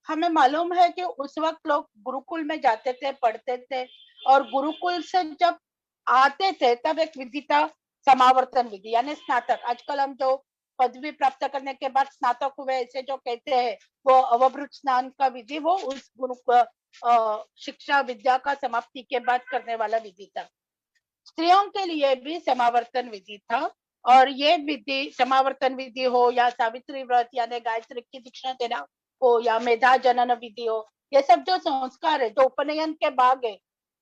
हमें मालूम है कि उस वक्त लोग गुरुकुल में जाते थे, पढ़ते थे, और गुरुकुल से जब आते थे तब एक विधि था समावर्तन विधि यानी स्नातक। आजकल हम जो पदवी प्राप्त करने के बाद स्नातक हुए ऐसे जो कहते हैं, वो अवभृत स्नान का विधि वो उस गुरु शिक्षा विद्या का समाप्ति के बाद करने वाला विधि था। स्त्रियों के लिए भी समावर्तन विधि था। और ये विधि समावर्तन विधि हो या सावित्री व्रत यानी गायत्री की दीक्षा देना हो या मेधा जनन विधि हो, ये सब जो संस्कार है जो उपनयन के भाग है,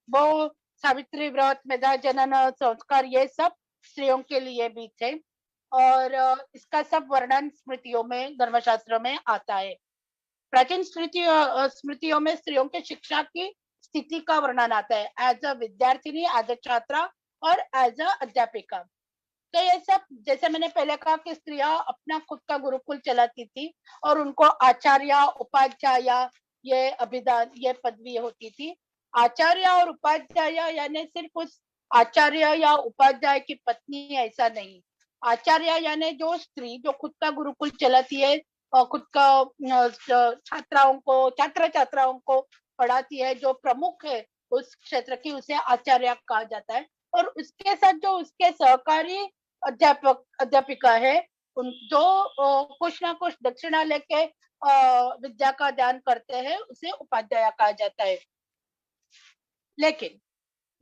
वो सावित्री व्रत, मेधा जनन संस्कार, ये सब स्त्रियों के लिए भी थे। और इसका सब वर्णन स्मृतियों में, धर्मशास्त्र में आता है। प्राचीन स्मृतियों में स्त्रियों के शिक्षा की स्थिति का वर्णन आता है, एज अ विद्यार्थिनी, एज अ छात्रा और एज अ अध्यापिका। तो ये सब, जैसे मैंने पहले कहा कि स्त्रियां अपना खुद का गुरुकुल चलाती थी और उनको आचार्य, उपाध्याय, ये अभिधान, ये पदवी होती थी। आचार्य और उपाध्याय यानी सिर्फ उस आचार्य या उपाध्याय की पत्नी ऐसा नहीं। आचार्य यानी जो स्त्री जो खुद का गुरुकुल चलाती है और खुद का छात्र छात्राओं को पढ़ाती है, जो प्रमुख है उस क्षेत्र की, उसे आचार्य कहा जाता है। और उसके साथ जो उसके सहकारी अध्यापिका है, उन जो कुछ ना कुछ दक्षिणा लेके विद्या का दान करते हैं, उसे उपाध्याय कहा जाता है। लेकिन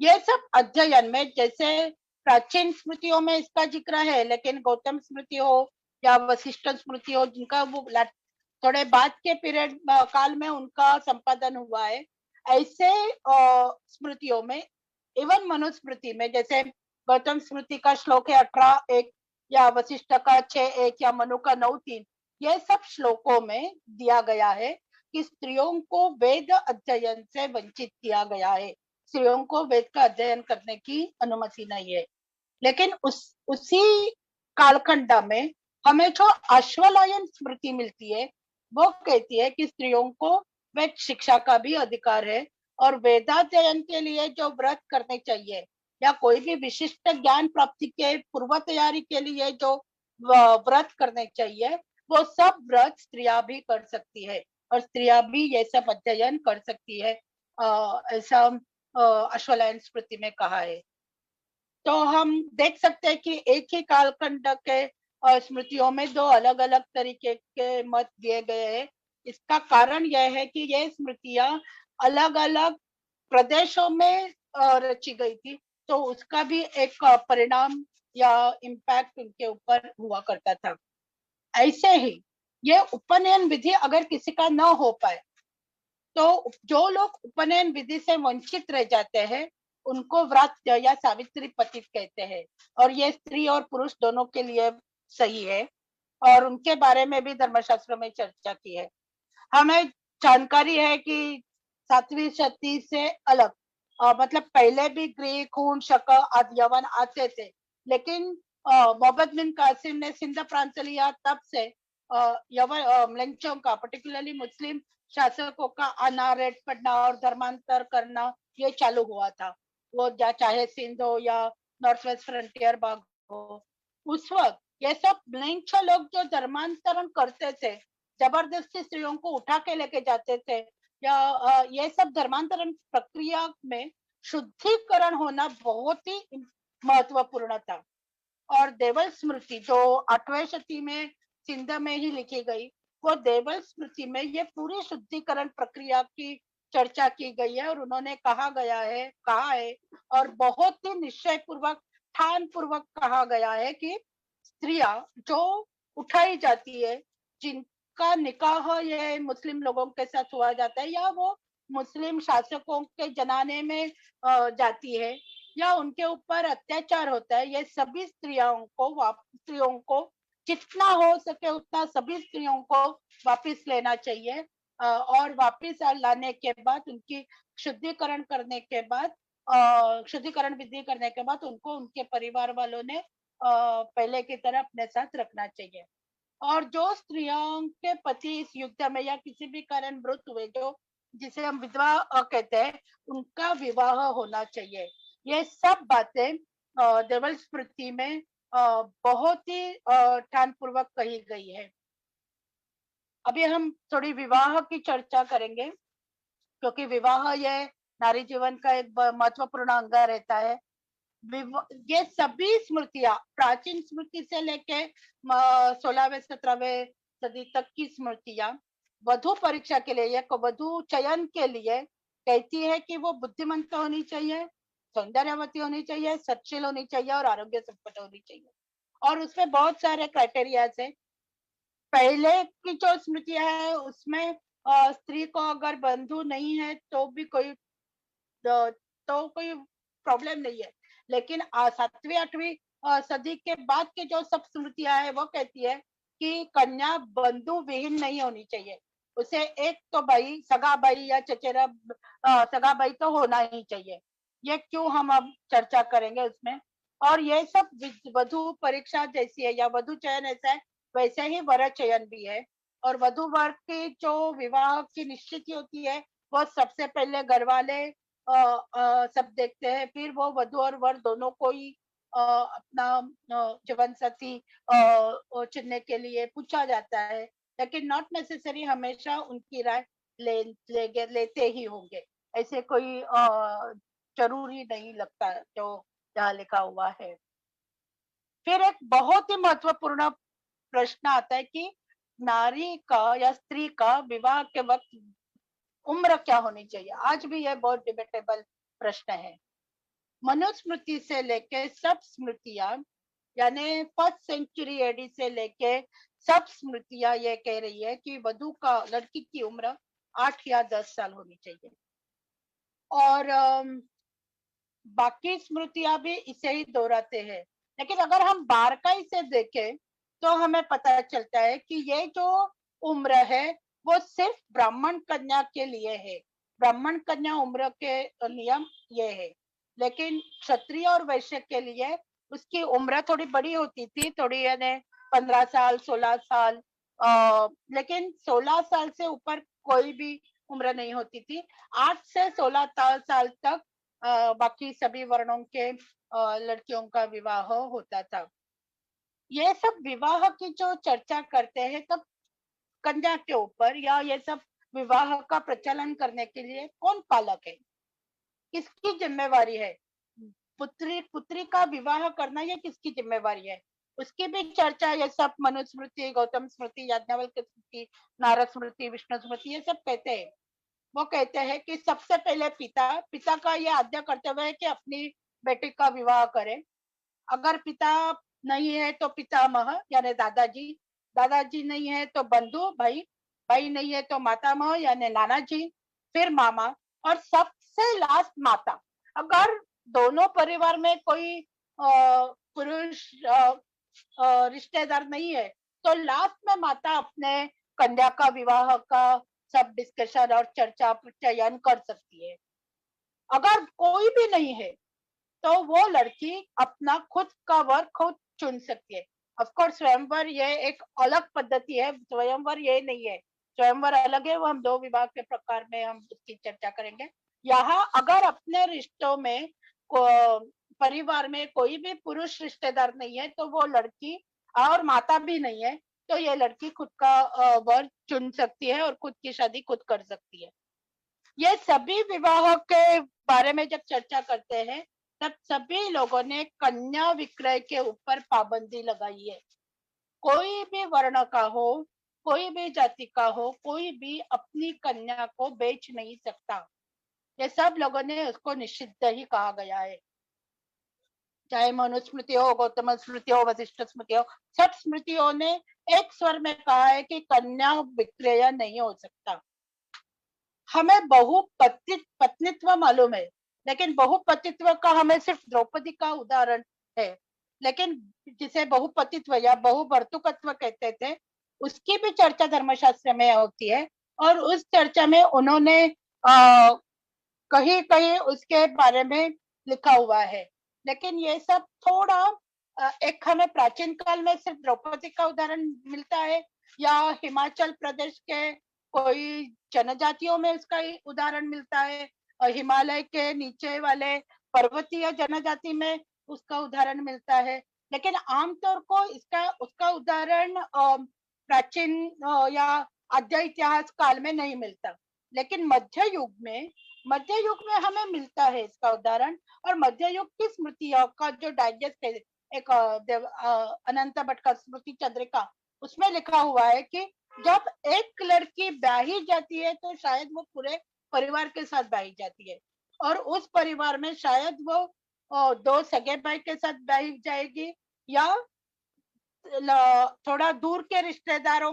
ये सब अध्ययन में, जैसे प्राचीन स्मृतियों में इसका जिक्र है, लेकिन गौतम स्मृति हो या वशिष्ठ स्मृति हो, जिनका वो थोड़े बाद के पीरियड काल में उनका संपादन हुआ है, ऐसे स्मृतियों में, इवन मनुस्मृति में, जैसे गौतम स्मृति का श्लोक है 18:1 या वशिष्ठ का 6:1 या मनु का 9:3, ये सब श्लोकों में दिया गया है कि स्त्रियों को वेद अध्ययन से वंचित किया गया है, स्त्रियों को वेद का अध्ययन करने की अनुमति नहीं है। लेकिन उसी कालखंड में हमें जो अश्वलायन स्मृति मिलती है, वो कहती है कि स्त्रियों को वेद शिक्षा का भी अधिकार है और वेदाध्ययन के लिए जो व्रत करने चाहिए या कोई भी विशिष्ट ज्ञान प्राप्ति के पूर्व तैयारी के लिए जो व्रत करने चाहिए, वो सब व्रत स्त्रियां भी कर सकती है और स्त्रियां भी ये सब अध्ययन कर सकती है, ऐसा अश्वलायन स्मृति में कहा है। तो हम देख सकते हैं कि एक ही कालखंड के स्मृतियों में 2 अलग अलग तरीके के मत दिए गए हैं। इसका कारण यह है कि ये स्मृतियां अलग अलग प्रदेशों में रची गई थी, तो उसका भी एक परिणाम या इम्पैक्ट उनके ऊपर हुआ करता था। ऐसे ही ये उपनयन विधि अगर किसी का न हो पाए, तो जो लोग उपनयन विधि से वंचित रह जाते हैं, उनको व्रत या सावित्री पतित कहते हैं, और ये स्त्री और पुरुष दोनों के लिए सही है, और उनके बारे में भी धर्मशास्त्र में चर्चा की है। हमें जानकारी है कि 7वीं शती से अलग मतलब पहले भी ग्रीक, खून, शक आदि यवन आते थे, लेकिन मोहम्मद बिन कासिम ने सिंध प्रांत लिया, तब से यवन म्लेच्छों का, पर्टिकुलरली मुस्लिम शासकों का आना, रेड पढ़ना और धर्मांतर करना ये चालू हुआ था। वो चाहे सिंध हो या नॉर्थ वेस्ट फ्रंटियर भाग हो, उस वक्त ये सब म्लेच्छ लोग जो धर्मांतरण करते थे, जबरदस्ती स्त्रियों को उठा के लेके जाते थे, या ये सब धर्मांतरण प्रक्रिया में शुद्धिकरण होना बहुत ही महत्वपूर्ण था। और देवल स्मृति जो 8वें शती में सिंध में ही लिखी गई, वो देवल स्मृति में ये पूरी शुद्धिकरण प्रक्रिया की चर्चा की गई है, और उन्होंने कहा है और बहुत ही निश्चय पूर्वक, ठान पूर्वक कहा गया है कि स्त्रियां जो उठाई जाती है, जिनका निकाह ये मुस्लिम लोगों के साथ हुआ जाता है, या वो मुस्लिम शासकों के जनाने में जाती है, या उनके ऊपर अत्याचार होता है, ये सभी स्त्रियों को जितना हो सके उतना सभी स्त्रियों को वापस लेना चाहिए, और वापस लाने के बाद उनकी शुद्धिकरण करने के बाद, शुद्धिकरण विधि करने के बाद उनको उनके परिवार वालों ने पहले की तरह अपने साथ रखना चाहिए। और जो स्त्रियों के पति इस युद्ध में या किसी भी कारण मृत हुए, जो जिसे हम विधवा कहते हैं, उनका विवाह होना चाहिए। ये सब बातें देवल स्मृति में बहुत ही ठान पूर्वक कही गई है। अभी हम थोड़ी विवाह की चर्चा करेंगे, क्योंकि विवाह ये नारी जीवन का एक महत्वपूर्ण अंग रहता है। ये सभी स्मृतियां, प्राचीन स्मृति से लेके 16वें 17वें सदी तक की स्मृतियां वधु परीक्षा के लिए, वधु चयन के लिए कहती है कि वो बुद्धिमंत होनी चाहिए, सौंदर्यवती होनी चाहिए, सच्चिल होनी चाहिए और आरोग्य संपन्न होनी चाहिए। और उसमें बहुत सारे क्राइटेरिया है। पहले की जो स्मृतियां है उसमें स्त्री को अगर बंधु नहीं है तो भी कोई प्रॉब्लम नहीं है, लेकिन 7वीं 8वीं सदी के बाद के जो सब स्मृतियां है वो कहती है कि कन्या बंधु विहीन नहीं होनी चाहिए, उसे एक तो भाई, सगा भाई या चचेरा सगा भाई तो होना ही चाहिए। ये क्यों हम अब चर्चा करेंगे उसमें। और ये सब वधु परीक्षा जैसी है, या वधु चयन ऐसा है, वैसे ही वर चयन भी है। और वधु वर की जो विवाह की निश्चित होती है, वो सबसे पहले घर वाले सब देखते हैं, फिर वो वधु और वर दोनों को ही अपना जीवन साथी चुनने के लिए पूछा जाता है, लेकिन नॉट नेसेसरी हमेशा उनकी राय लेते ही होंगे, ऐसे कोई जरूरी नहीं लगता जो यहाँ लिखा हुआ है। फिर एक बहुत ही महत्वपूर्ण प्रश्न आता है कि नारी का या स्त्री का विवाह के वक्त उम्र क्या होनी चाहिए। आज भी यह बहुत डिबेटेबल प्रश्न है। मनुस्मृति से लेके सब स्मृतियां, यानी 1st सेंचुरी एडी से लेके सब स्मृतियां ये कह रही है कि वधु का, लड़की की उम्र 8 या 10 साल होनी चाहिए। और बाकी स्मृतियां भी इसे ही दोहराते हैं। लेकिन अगर हम बारकाई से देखें तो हमें पता चलता है कि ये जो उम्र है वो सिर्फ ब्राह्मण कन्या के लिए है। ब्राह्मण कन्या उम्र के नियम ये है, लेकिन क्षत्रिय और वैश्य के लिए उसकी उम्र थोड़ी बड़ी होती थी, थोड़ी, यानी 15 साल 16 साल, लेकिन 16 साल से ऊपर कोई भी उम्र नहीं होती थी। 8 से 16 साल तक बाकी सभी वर्णों के लड़कियों का विवाह होता था। ये सब विवाह की जो चर्चा करते हैं तब कन्या के ऊपर, या ये सब विवाह का प्रचलन करने के लिए कौन पालक है, किसकी जिम्मेवारी है, पुत्री का विवाह करना ये किसकी जिम्मेवारी है, उसकी भी चर्चा ये सब मनुस्मृति, गौतम स्मृति, याज्ञवल्क्य स्मृति, नारद स्मृति, विष्णु स्मृति ये सब कहते हैं। वो कहते हैं कि सबसे पहले पिता का ये आज्ञा कर्तव्य है कि अपनी बेटी का विवाह करे। अगर पिता नहीं है तो पितामह यानी दादाजी, दादाजी नहीं है तो बंधु भाई, भाई नहीं है तो मातामह यानी नाना जी, फिर मामा, और सबसे लास्ट माता। अगर दोनों परिवार में कोई पुरुष रिश्तेदार नहीं है, तो लास्ट में माता अपने कन्या का विवाह का सब डिस्कशन और चर्चा चयन कर सकती है। अगर कोई भी नहीं है तो वो लड़की अपना खुद का वर खुद चुन सकती है। ऑफ कोर्स स्वयंवर ये एक अलग पद्धति है, स्वयंवर ये नहीं है, स्वयंवर अलग है, वो हम 2 विवाह के प्रकार में हम उसकी चर्चा करेंगे। यहाँ अगर अपने रिश्तों में परिवार में कोई भी पुरुष रिश्तेदार नहीं है तो वो लड़की और माता भी नहीं है, तो ये लड़की खुद का वर चुन सकती है और खुद की शादी खुद कर सकती है। ये सभी विवाह के बारे में जब चर्चा करते हैं तब सभी लोगों ने कन्या विक्रय के ऊपर पाबंदी लगाई है। कोई भी वर्ण का हो, कोई भी जाति का हो, कोई भी अपनी कन्या को बेच नहीं सकता। ये सब लोगों ने उसको निषिद्ध ही कहा गया है। चाहे मनुस्मृति हो, गौतम स्मृति हो, वशिष्ठ स्मृति हो, सब स्मृतियों ने एक स्वर में कहा है कि कन्या विक्रय नहीं हो सकता। हमें बहुपत्नित्व मालूम है, लेकिन बहुपतित्व का हमें सिर्फ द्रौपदी का उदाहरण है, लेकिन जिसे बहुपतित्व या बहुभर्तुकत्व कहते थे उसकी भी चर्चा धर्मशास्त्र में होती है, और उस चर्चा में उन्होंने कहीं कहीं उसके बारे में लिखा हुआ है। लेकिन ये सब थोड़ा एक हमें प्राचीन काल में सिर्फ द्रौपदी का उदाहरण मिलता है, या हिमाचल प्रदेश के कोई जनजातियों में उसका उदाहरण मिलता है, और हिमालय के नीचे वाले पर्वतीय जनजाति में उसका उदाहरण मिलता है। लेकिन आमतौर को इसका उसका उदाहरण प्राचीन या आद्य इतिहास काल में नहीं मिलता, लेकिन मध्य युग में हमें मिलता है इसका उदाहरण। और मध्य युग की स्मृतियों का जो डाइजेस्ट है, एक अनंत भट्ट का स्मृति चंद्रिका, उसमें लिखा हुआ है कि जब एक लड़की ब्याही जाती है तो शायद वो पूरे परिवार के साथ ब्याही जाती है, और उस परिवार में शायद वो 2 सगे भाई के साथ ब्याही जाएगी, या थोड़ा दूर के रिश्तेदारों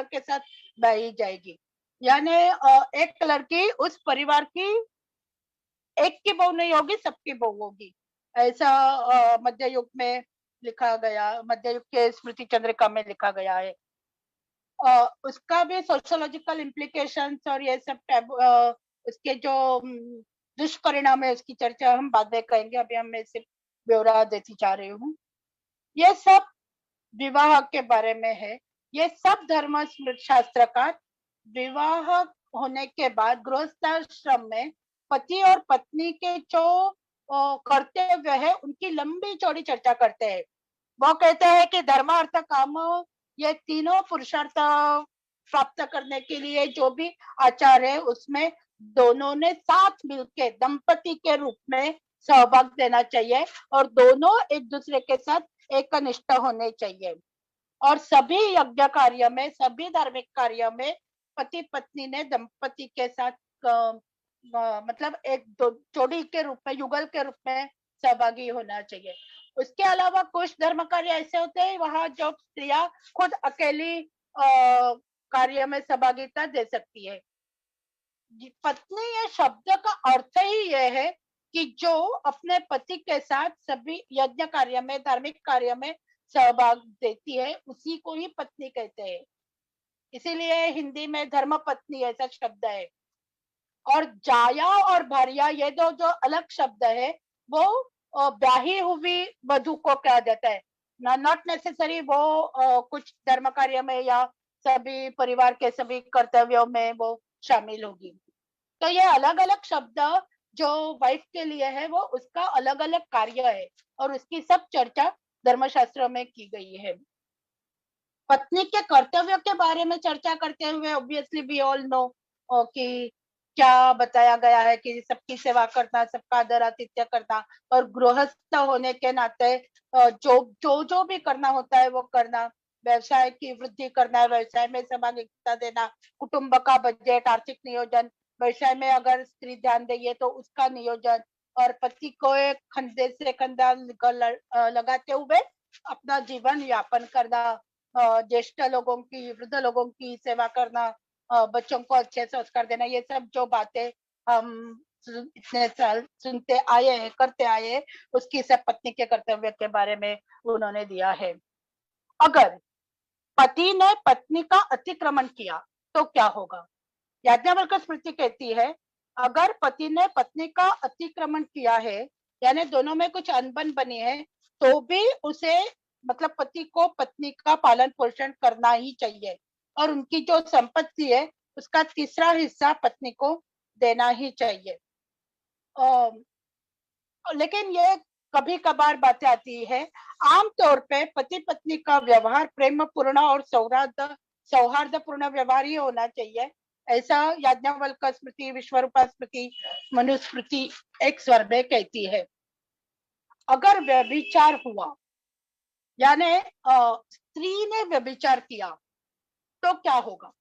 के साथ ब्याही जाएगी। यानी एक लड़की उस परिवार की एक की बहू नहीं होगी, सबकी बहू होगी, ऐसा मध्य युग में लिखा गया, मध्य युग के स्मृति चंद्रिका में लिखा गया है। उसका भी सोशियोलॉजिकल इम्प्लीकेशंस और ये सब उसके जो दुष्परिणाम है उसकी चर्चा हम बाद में करेंगे, अभी हम मैं सिर्फ ब्यौरा देती जा रही हूँ। ये सब विवाह के बारे में है। ये सब धर्म शास्त्रकार विवाह होने के बाद गृहस्थाश्रम में पति और पत्नी के जो कर्तव्य है उनकी लंबी चौड़ी चर्चा करते हैं। वो कहते हैं कि धर्म अर्थ काम ये तीनों पुरुषार्थ प्राप्त करने के लिए जो भी आचार है उसमें दोनों ने साथ मिलकर दंपति के रूप में सहभाग देना चाहिए, और दोनों एक दूसरे के साथ एकनिष्ठ होने चाहिए। और सभी यज्ञ कार्य में, सभी धार्मिक कार्य में पति पत्नी ने दंपति के साथ मतलब एक जोड़ी के रूप में, युगल के रूप में सहभागी होना चाहिए। उसके अलावा कुछ धर्म कार्य ऐसे होते हैं वहां जो स्त्रियां खुद अकेली कार्य में सहभागिता दे सकती है। पत्नी ये शब्द का अर्थ ही यह है कि जो अपने पति के साथ सभी यज्ञ कार्य में, धार्मिक कार्य में सहभाग देती है, उसी को ही पत्नी कहते हैं। इसीलिए हिंदी में धर्म पत्नी ऐसा शब्द है। और जाया और भारिया ये दो जो अलग शब्द है वो ब्याही हुई वधू को कहा जाता है, नॉट नेसेसरी वो कुछ धर्म कार्य में या सभी परिवार के सभी कर्तव्यों में वो शामिल होगी। तो ये अलग अलग शब्द जो वाइफ के लिए है वो उसका अलग अलग कार्य है, और उसकी सब चर्चा धर्मशास्त्र में की गई है। पत्नी के कर्तव्यों के बारे में चर्चा करते हुए ऑब्वियसली वी ऑल नो कि क्या बताया गया है कि सबकी सेवा करना, सबका आदर आतिथ्य करना, और गृहस्थ होने के नाते जो भी करना होता है वो करना, व्यवसाय की वृद्धि करना, व्यवसाय में सहभागिता देना, कुटुंब का बजट, आर्थिक नियोजन, व्यवसाय में अगर स्त्री ध्यान देगी तो उसका नियोजन, और पति को एक कंधे से कंधा लगाते हुए अपना जीवन यापन करना, ज्येष्ठ लोगों की, वृद्ध लोगों की सेवा करना, बच्चों को अच्छे संस्कार देना, ये सब जो बातें हम इतने साल सुनते आए हैं, करते आए हैं, उसकी सब पत्नी के कर्तव्य के बारे में उन्होंने दिया है। अगर पति ने पत्नी का अतिक्रमण किया तो क्या होगा? याज्ञवल्क्य स्मृति कहती है, अगर पति ने पत्नी का अतिक्रमण किया है, यानी दोनों में कुछ अनबन बनी है, तो भी उसे मतलब पति को पत्नी का पालन पोषण करना ही चाहिए और उनकी जो संपत्ति है उसका तीसरा हिस्सा पत्नी को देना ही चाहिए। लेकिन ये कभी कभार बातें आती है। आमतौर पे पति पत्नी का व्यवहार प्रेम पूर्ण और सौहार्दपूर्ण व्यवहार ही होना चाहिए, ऐसा याज्ञवल्क्य स्मृति, विश्वरूपा स्मृति, मनुस्मृति एक स्वर में कहती है। अगर व्यभिचार हुआ, यानी स्त्री ने व्यभिचार किया, तो क्या होगा?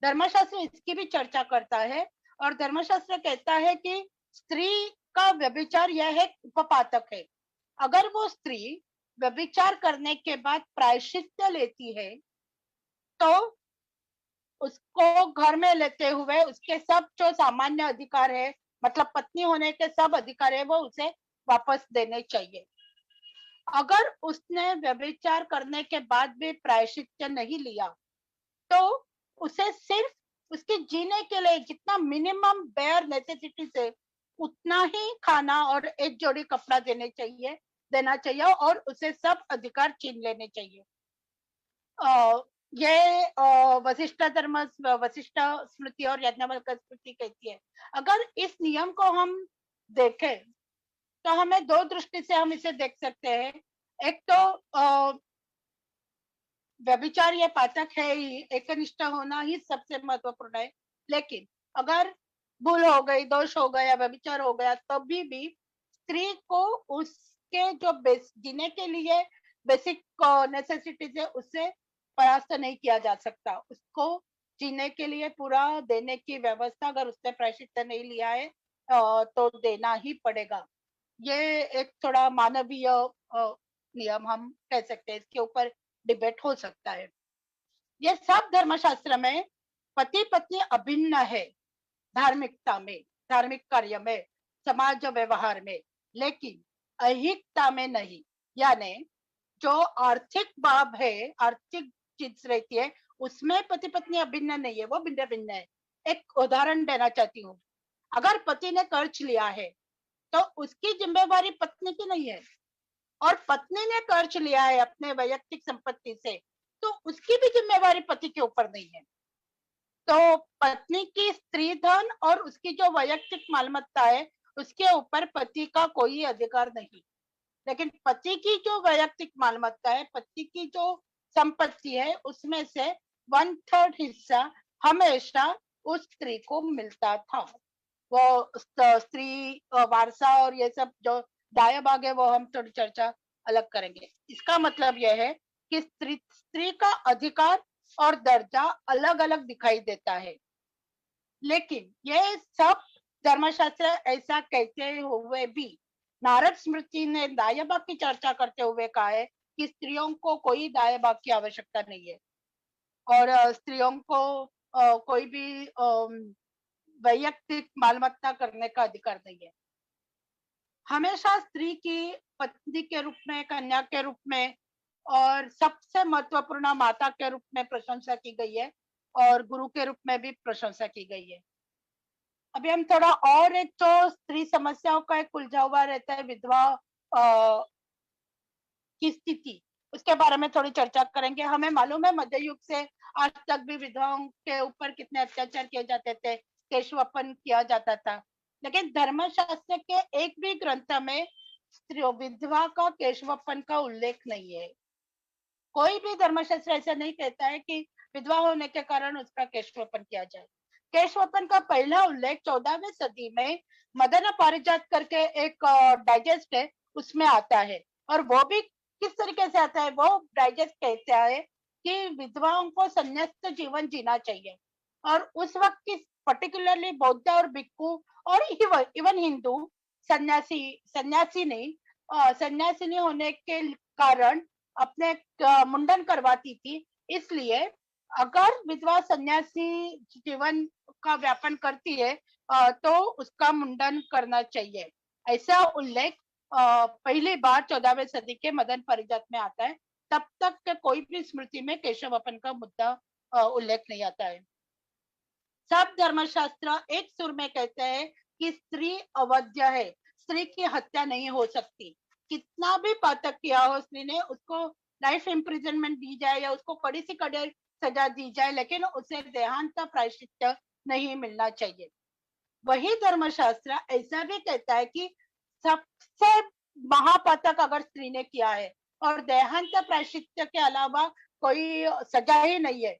धर्मशास्त्र इसकी भी चर्चा करता है और धर्मशास्त्र कहता है कि स्त्री का व्यभिचार यह है उपपातक है। अगर वो स्त्री व्यभिचार करने के बाद प्रायश्चित्त लेती है तो उसको घर में लेते हुए उसके सब जो सामान्य अधिकार है, मतलब पत्नी होने के सब अधिकार है, वो उसे वापस देने चाहिए। अगर उसने व्यभिचार करने के बाद भी प्रायश्चित्त नहीं लिया तो उसे सिर्फ उसके जीने के लिए जितना मिनिमम बेयर नेसेसिटीज है उतना ही खाना और एक जोड़ी कपड़ा देना चाहिए और उसे सब अधिकार छीन लेने चाहिए। ये वशिष्ठ स्मृति और याज्ञवल्क्य स्मृति कहती है। अगर इस नियम को हम देखें तो हमें दो दृष्टि से हम इसे देख सकते हैं। एक तो व्यभिचार ये पातक है ही, एकनिष्ठ होना ही सबसे महत्वपूर्ण है, लेकिन अगर भूल हो गई, दोष हो गया, व्यभिचार हो गया, तभी भी स्त्री को उसके जो जीने के लिए बेसिक नेसेसिटीज है उससे परास्त नहीं किया जा सकता। उसको जीने के लिए पूरा देने की व्यवस्था अगर उसने प्रायश्चित्त नहीं लिया है तो देना ही पड़ेगा। ये एक थोड़ा मानवीय नियम हम कह सकते हैं, इसके ऊपर डिबेट हो सकता है। ये सब धर्मशास्त्र में पति पत्नी अभिन्न है, धार्मिकता में, धार्मिक कार्य में, समाज व्यवहार में, लेकिन ऐहिकता में नहीं। यानी जो आर्थिक भाव है, आर्थिक चीज रहती है, उसमें पति पत्नी अभिन्न नहीं है, वो भिन्न भिन्न है। एक उदाहरण देना चाहती हूँ। अगर पति ने कर्ज लिया है तो उसकी जिम्मेवारी पत्नी की नहीं है, और पत्नी ने कर्ज लिया है अपने वैयक्तिक संपत्ति से तो उसकी भी जिम्मेवारी पति के ऊपर नहीं है। तो पत्नी की स्त्री धन और उसकी जो वैयक्तिक मालमत्ता है उसके ऊपर पति का कोई अधिकार नहीं, लेकिन पति की जो वैयक्तिक मालमत्ता है, पति की जो संपत्ति है, उसमें से 1/3 हिस्सा हमेशा उस स्त्री को मिलता था। वो स्त्री वारसा और ये सब जो दाया भाग है वो हम थोड़ी चर्चा अलग करेंगे। इसका मतलब यह है कि स्त्री का अधिकार और दर्जा अलग अलग दिखाई देता है, लेकिन ये सब धर्मशास्त्र ऐसा कहते हुए भी नारद स्मृति ने दाया भाग की चर्चा करते हुए कहा है कि स्त्रियों को कोई दाया भाग की आवश्यकता नहीं है और स्त्रियों को कोई भी वैयक्तिक मालमत्ता करने का अधिकार नहीं है। हमेशा स्त्री की पत्नी के रूप में, कन्या के रूप में और सबसे महत्वपूर्ण माता के रूप में प्रशंसा की गई है और गुरु के रूप में भी प्रशंसा की गई है। अभी हम थोड़ा और एक जो स्त्री समस्याओं का एक उलझा हुआ रहता है, विधवा की स्थिति, उसके बारे में थोड़ी चर्चा करेंगे। हमें मालूम है मध्य युग से आज तक भी विधवाओं के ऊपर कितने अत्याचार किए जाते थे, केशवपन किया जाता था, लेकिन धर्मशास्त्र के एक भी ग्रंथ में विधवा का केशवपन का उल्लेख नहीं है। कोई भी धर्मशास्त्र ऐसा नहीं कहता है कि विधवा होने के कारण उसका केशवपन किया जाए। केशवपन का पहला उल्लेख 14वीं सदी में मदन पारिजात करके एक डाइजेस्ट है उसमें आता है, और वो भी किस तरीके से आता है, वो डाइजेस्ट कहता है कि विधवाओं को संन्यास्त जीवन जीना चाहिए, और उस वक्त की पर्टिकुलरली बौद्ध और भिक्खु और इवन हिंदू सन्यासिनी होने के कारण अपने मुंडन करवाती थी। इसलिए अगर विधवा सन्यासी जीवन का व्यापन करती है तो उसका मुंडन करना चाहिए। ऐसा उल्लेख पहली बार 14वीं सदी के मदन परिजात में आता है। तब तक के कोई भी स्मृति में केशवपन का मुद्दा उल्लेख नहीं आता है। सब धर्मशास्त्र एक सुर में कहते हैं कि स्त्री अवध्य है, स्त्री की हत्या नहीं हो सकती। कितना भी पातक किया हो स्त्री ने, उसको लाइफ इम्प्रिजनमेंट दी जाए या उसको कड़ी से कड़ी सजा दी जाए, लेकिन उसे देहांत प्रायश्चित नहीं मिलना चाहिए। वही धर्मशास्त्र ऐसा भी कहता है कि सबसे महापातक अगर स्त्री ने किया है और देहांत प्रायश्चित के अलावा कोई सजा ही नहीं है,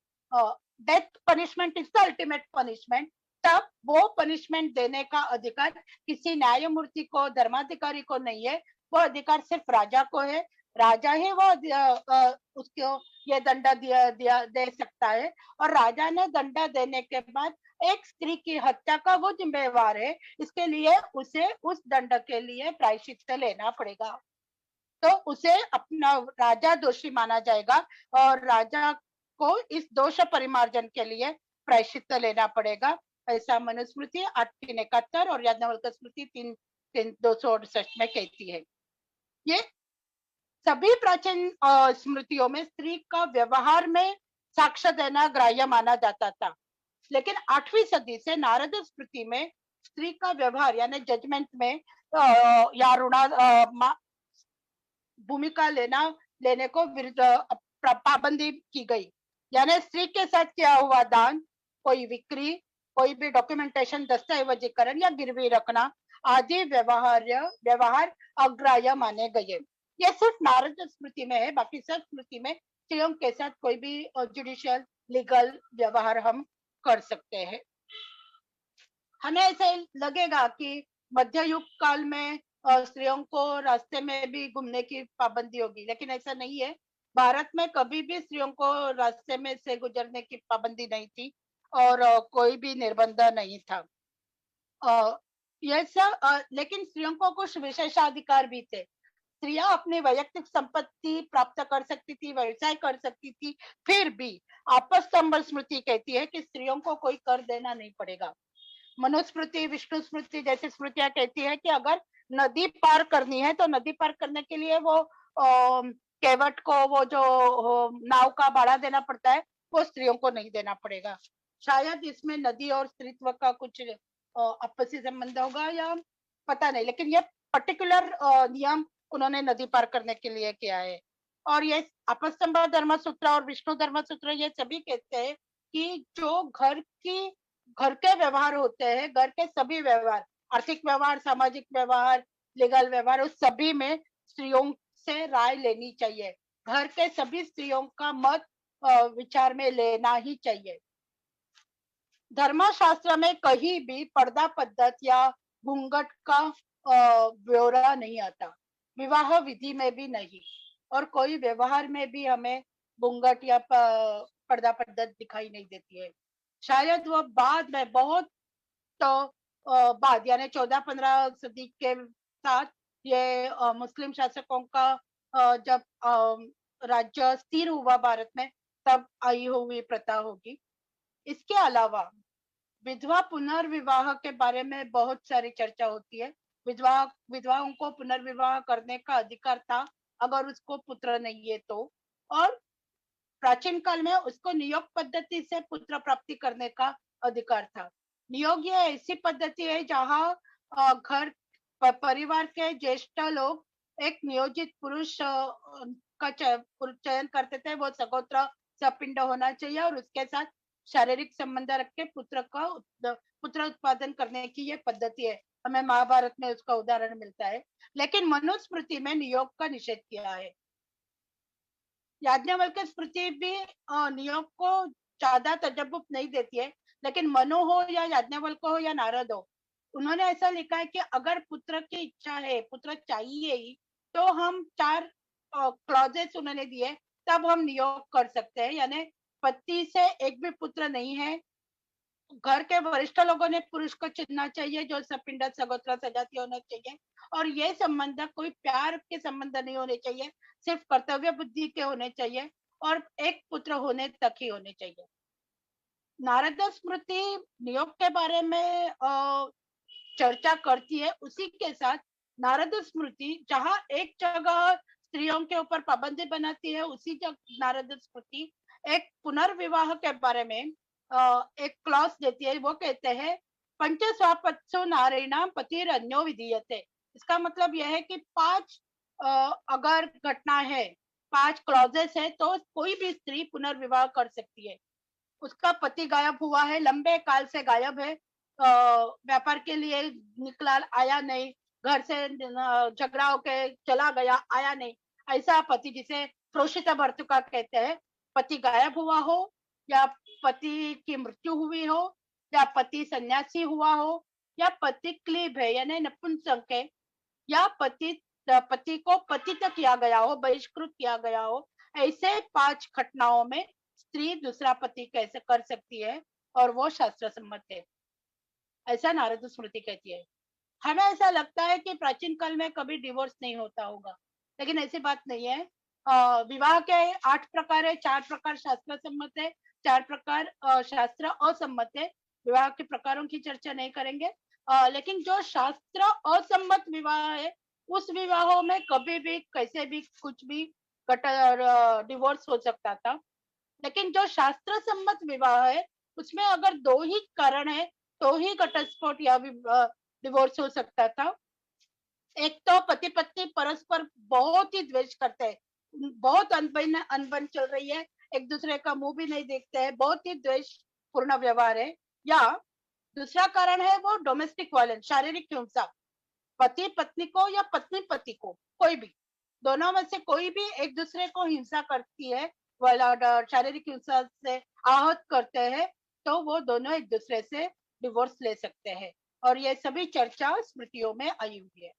death punishment is the ultimate punishment, तब वो पनिशमेंट देने का अधिकार किसी न्यायमूर्ति को, धर्माधिकारी को नहीं है। वो अधिकार सिर्फ राजा को है। राजा ही वो उसको ये दंड दे सकता है, और राजा ने दंड देने के बाद एक स्त्री की हत्या का वो जिम्मेवार है। इसके लिए उसे उस दंड के लिए प्रायश्चित लेना पड़ेगा। तो उसे अपना राजा दोषी माना जाएगा और राजा को इस दोष परिमार्जन के लिए प्रायश्चित लेना पड़ेगा। ऐसा मनुस्मृति 871 और याज्ञवल्क्य स्मृति 3-268 में कहती है। ये सभी प्राचीन स्मृतियों में स्त्री का व्यवहार में साक्ष्य देना ग्राह्य माना जाता था, लेकिन 8वीं सदी से नारद स्मृति में स्त्री का व्यवहार यानी जजमेंट में या भूमिका लेने को पाबंदी की गई। यानी स्त्री के साथ किया हुआ दान, कोई बिक्री, कोई भी डॉक्यूमेंटेशन, दस्तावेजीकरण या गिरवी रखना आदि व्यवहार अग्राह्य माने गए। ये सिर्फ नारद स्मृति में है, बाकी सब स्मृति में स्त्रियों के साथ कोई भी जुडिशियल लीगल व्यवहार हम कर सकते हैं। हमें ऐसे लगेगा कि मध्य युग काल में स्त्रियों को रास्ते में भी घूमने की पाबंदी होगी, लेकिन ऐसा नहीं है। भारत में कभी भी स्त्रियों को रास्ते में से गुजरने की पाबंदी नहीं थी और कोई भी निर्बंध नहीं था। यह सब, लेकिन स्त्रियों को कुछ विशेषाधिकार भी थे। स्त्रियां अपनी वैयक्तिक संपत्ति प्राप्त कर सकती थी, व्यवसाय कर सकती थी, फिर भी आपस्तंभ स्मृति कहती है कि स्त्रियों को कोई कर देना नहीं पड़ेगा। मनुस्मृति, विष्णु स्मृति जैसी स्मृतियां कहती है कि अगर नदी पार करनी है तो नदी पार करने के लिए वो केवट को वो जो नाव का भाड़ा देना पड़ता है, वो स्त्रियों को नहीं देना पड़ेगा। शायद इसमें नदी और स्त्रीत्व का कुछ आपसी संबंध होगा या पता नहीं, लेकिन ये पर्टिकुलर नियम उन्होंने नदी पार करने के लिए किया है। और ये आपस्तंभ धर्मसूत्र और विष्णु धर्मसूत्र ये सभी कहते हैं कि जो घर के व्यवहार होते हैं, घर के सभी व्यवहार, आर्थिक व्यवहार, सामाजिक व्यवहार, लीगल व्यवहार, उस सभी में स्त्रियों से राय लेनी चाहिए। घर के सभी स्त्रियों का मत विचार में लेना ही चाहिए। धर्मशास्त्र में कहीं भी पर्दा पद्धत या घूंघट का ब्यौरा नहीं आता, विवाह विधि में भी नहीं, और कोई व्यवहार में भी हमें घूंघट या पर्दा पद्धत दिखाई नहीं देती है। शायद वह बाद में बहुत बाद यानी 14-15 सदी के साथ ये मुस्लिम शासकों का जब राज्य स्थिर हुआ भारत में, तब आई हुई प्रथा होगी। इसके अलावा विधवा पुनर्विवाह के बारे में बहुत सारी चर्चा होती है। विधवाओं को पुनर्विवाह करने का अधिकार था अगर उसको पुत्र नहीं है तो, और प्राचीन काल में उसको नियोग पद्धति से पुत्र प्राप्ति करने का अधिकार था। नियोग ये ऐसी पद्धति है जहाँ घर परिवार के ज्येष्ठ लोग एक नियोजित पुरुष का चयन करते थे। वो सगोत्र सपिंड होना चाहिए और उसके साथ शारीरिक संबंध रख के पुत्र उत्पादन करने की ये पद्धति है। हमें महाभारत में उसका उदाहरण मिलता है, लेकिन मनुस्मृति में नियोग का निषेध किया है। याज्ञवल्क्य स्मृति भी नियोग को ज्यादा तजब्बुत नहीं देती है, लेकिन मनु हो या याज्ञवल्क्य हो या नारद हो, उन्होंने ऐसा लिखा है कि अगर पुत्र की इच्छा है, पुत्र चाहिए ही, तो हम 4 क्लॉजेस उन्होंने दिए, तब हम नियोग कर सकते हैं। यानी पति से एक भी पुत्र नहीं है, घर के वरिष्ठ लोगों ने पुरुष को चुनना चाहिए जो सपिंड सगोत्र सजाती होना चाहिए, और ये संबंध कोई प्यार के संबंध नहीं होने चाहिए, सिर्फ कर्तव्य बुद्धि के होने चाहिए और एक पुत्र होने तक ही होने चाहिए। नारद स्मृति नियोग के बारे में चर्चा करती है, उसी के साथ नारद स्मृति जहाँ एक जगह स्त्रियों के ऊपर पाबंदी बनाती है, उसी जगह नारद स्मृति एक पुनर्विवाह के बारे में एक क्लॉज देती है। वो कहते हैं पंचस्वापत्सु नारीणाम पतिरन्यो विधीयते। इसका मतलब यह है कि 5 अगर घटना है, 5 क्लॉजेस है, तो कोई भी स्त्री पुनर्विवाह कर सकती है। उसका पति गायब हुआ है, लंबे काल से गायब है, व्यापार के लिए निकला, आया नहीं, घर से झगड़ा होके चला गया, आया नहीं, ऐसा पति जिसे प्रोषित भर्तुका कहते हैं, पति गायब हुआ हो, या पति की मृत्यु हुई हो, या पति सन्यासी हुआ हो, या पति क्लीब है यानी नपुंसक है, या पति को पतित किया गया हो, बहिष्कृत किया गया हो, ऐसे 5 घटनाओं में स्त्री दूसरा पति कैसे कर सकती है, और वो शास्त्र सम्मत है, ऐसा नारद स्मृति कहती है। हमें ऐसा लगता है कि प्राचीन काल में कभी डिवोर्स नहीं होता होगा, लेकिन ऐसी बात नहीं है। विवाह के 8 प्रकार है, 4 प्रकार शास्त्र सम्मत है, 4 प्रकार शास्त्र असम्मत है। विवाह के प्रकारों की चर्चा नहीं करेंगे, लेकिन जो शास्त्र असम्मत विवाह है, उस विवाहों में कभी भी कैसे भी कुछ भी डिवोर्स हो सकता था। लेकिन जो शास्त्र सम्मत विवाह है, उसमें अगर 2 ही कारण है तो ही घटस्फोट या डिवोर्स हो सकता था। एक तो पति पत्नी परस्पर बहुत ही द्वेष करते हैं, बहुत अनबन चल रही है, एक दूसरे का मुंह भी नहीं देखते हैं, बहुत ही द्वेष पूर्ण व्यवहार है। या दूसरा कारण है वो डोमेस्टिक वायलेंस, शारीरिक हिंसा, पति पत्नी को या पत्नी पति को, कोई भी, दोनों में से कोई भी एक दूसरे को हिंसा करती है, शारीरिक हिंसा से आहत करते हैं, तो वो दोनों एक दूसरे से डिवोर्स ले सकते हैं। और ये सभी चर्चा स्मृतियों में आई हुई है।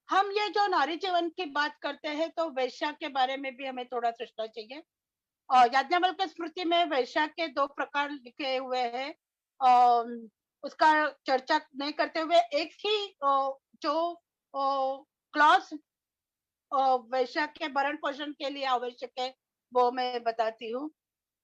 हम ये जो नारी जीवन की बात करते हैं, तो वैश्या के बारे में भी हमें थोड़ा सोचना चाहिए। और याज्ञवल्क्य स्मृति में वैश्या के 2 प्रकार लिखे हुए हैं, उसका चर्चा नहीं करते हुए एक ही जो क्लॉज वैश्या के भरण पोषण के लिए आवश्यक है, वो मैं बताती हूँ।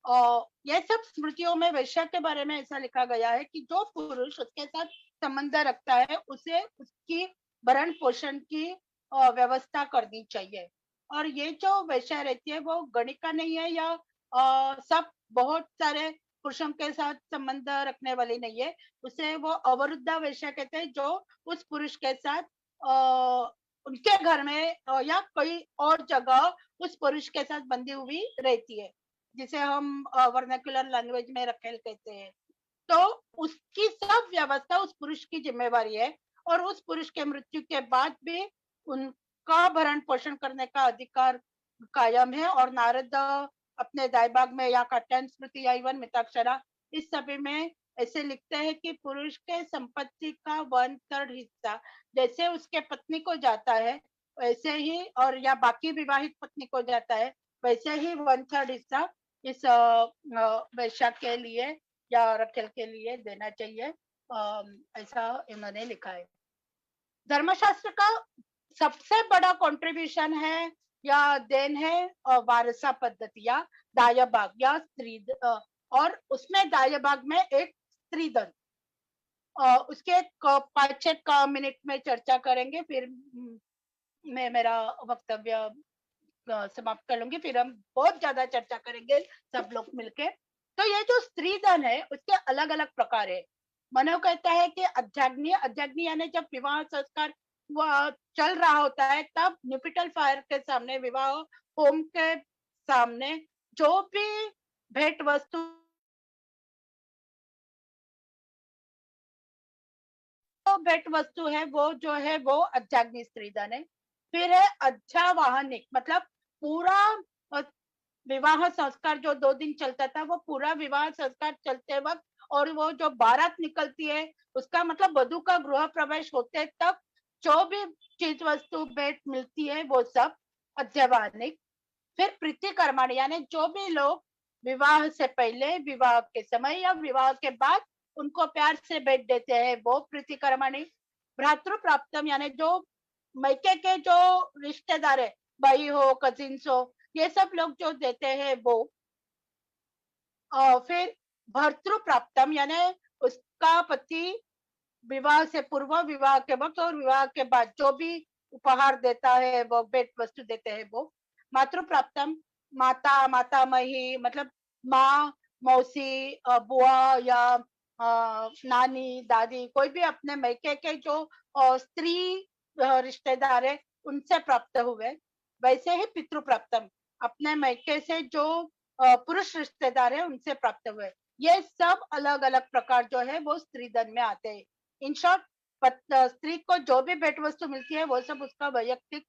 और यह सब स्मृतियों में वैश्या के बारे में ऐसा लिखा गया है कि जो पुरुष उसके साथ संबंध रखता है, उसे उसकी भरण पोषण की व्यवस्था करनी चाहिए। और ये जो वैश्या रहती है वो गणिका नहीं है, या सब बहुत सारे पुरुषों के साथ संबंध रखने वाली नहीं है, उसे वो अवरुद्धा वैश्या कहते हैं, जो उस पुरुष के साथ उनके घर में या कोई और जगह उस पुरुष के साथ बंधी हुई रहती है, जिसे हम वर्नाक्युलर लैंग्वेज में रखेल कहते हैं। तो उसकी सब व्यवस्था उस पुरुष की जिम्मेवारी है, और उस पुरुष के मृत्यु के बाद भी उनका भरण पोषण करने का अधिकार कायम है। और नारद अपने दायभाग में या कात्यायन स्मृति या इवन मिताक्षरा, इस सभी में ऐसे लिखते हैं कि पुरुष के संपत्ति का 1/3 हिस्सा जैसे उसके पत्नी को जाता है, वैसे ही, और या बाकी विवाहित पत्नी को जाता है, वैसे ही 1/3 हिस्सा इस वैश्या के लिए या रखेल के लिए देना चाहिए, ऐसा इन्होंने लिखा है। धर्मशास्त्र का सबसे बड़ा कंट्रीब्यूशन है या देन है वारसा पद्धति या दायभाग या स्त्री, और उसमें दायभाग में एक स्त्रीधन, उसके 5-6 मिनट में चर्चा करेंगे, फिर मैं मेरा वक्तव्य समाप्त कर लूंगी, फिर हम बहुत ज्यादा चर्चा करेंगे सब लोग मिलके। तो ये जो स्त्रीधन है उसके अलग अलग प्रकार है। मनो कहता है कि अध्याग्नि यानी जब विवाह संस्कार चल रहा होता है, तब न्यूपिटल फायर के सामने, विवाह होम के सामने जो भी भेंट वस्तु है, वो जो है वो अध्याग्नि स्त्रीधन है। फिर है अध्यावाहनिक, मतलब पूरा विवाह संस्कार जो 2 दिन चलता था, वो पूरा विवाह संस्कार चलते वक्त, और वो जो बारात निकलती है, उसका मतलब वधू का गृह प्रवेश होते तक जो भी चीज वस्तु भेंट मिलती है, वो सब अध्यवानिक। फिर प्रीतिकर्माणी यानी जो भी लोग विवाह से पहले, विवाह के समय या विवाह के बाद उनको प्यार से भेंट देते हैं, वो प्रीतिकर्माणी। भ्रातृ प्राप्तम यानी जो मैके के जो रिश्तेदार है, भाई हो, कजिन्स हो, ये सब लोग जो देते हैं वो। फिर भर्तृ प्राप्तम यानी उसका पति विवाह से पूर्व, विवाह के वक्त और विवाह के बाद जो भी उपहार देता है, वो भेंट वस्तु देते हैं, वो मातृ प्राप्तम, माता, मातामही मतलब माँ, मौसी, बुआ या नानी, दादी, कोई भी अपने मैके के जो स्त्री रिश्तेदार है उनसे प्राप्त हुए। वैसे ही पितृ प्राप्तम, अपने मैके से जो पुरुष रिश्तेदार है उनसे प्राप्त हुए। ये सब अलग अलग प्रकार जो है वो स्त्री धन में आते हैं। इन शॉर्ट, स्त्री को जो भी भेंट वस्तु मिलती है वो सब उसका वैयक्तिक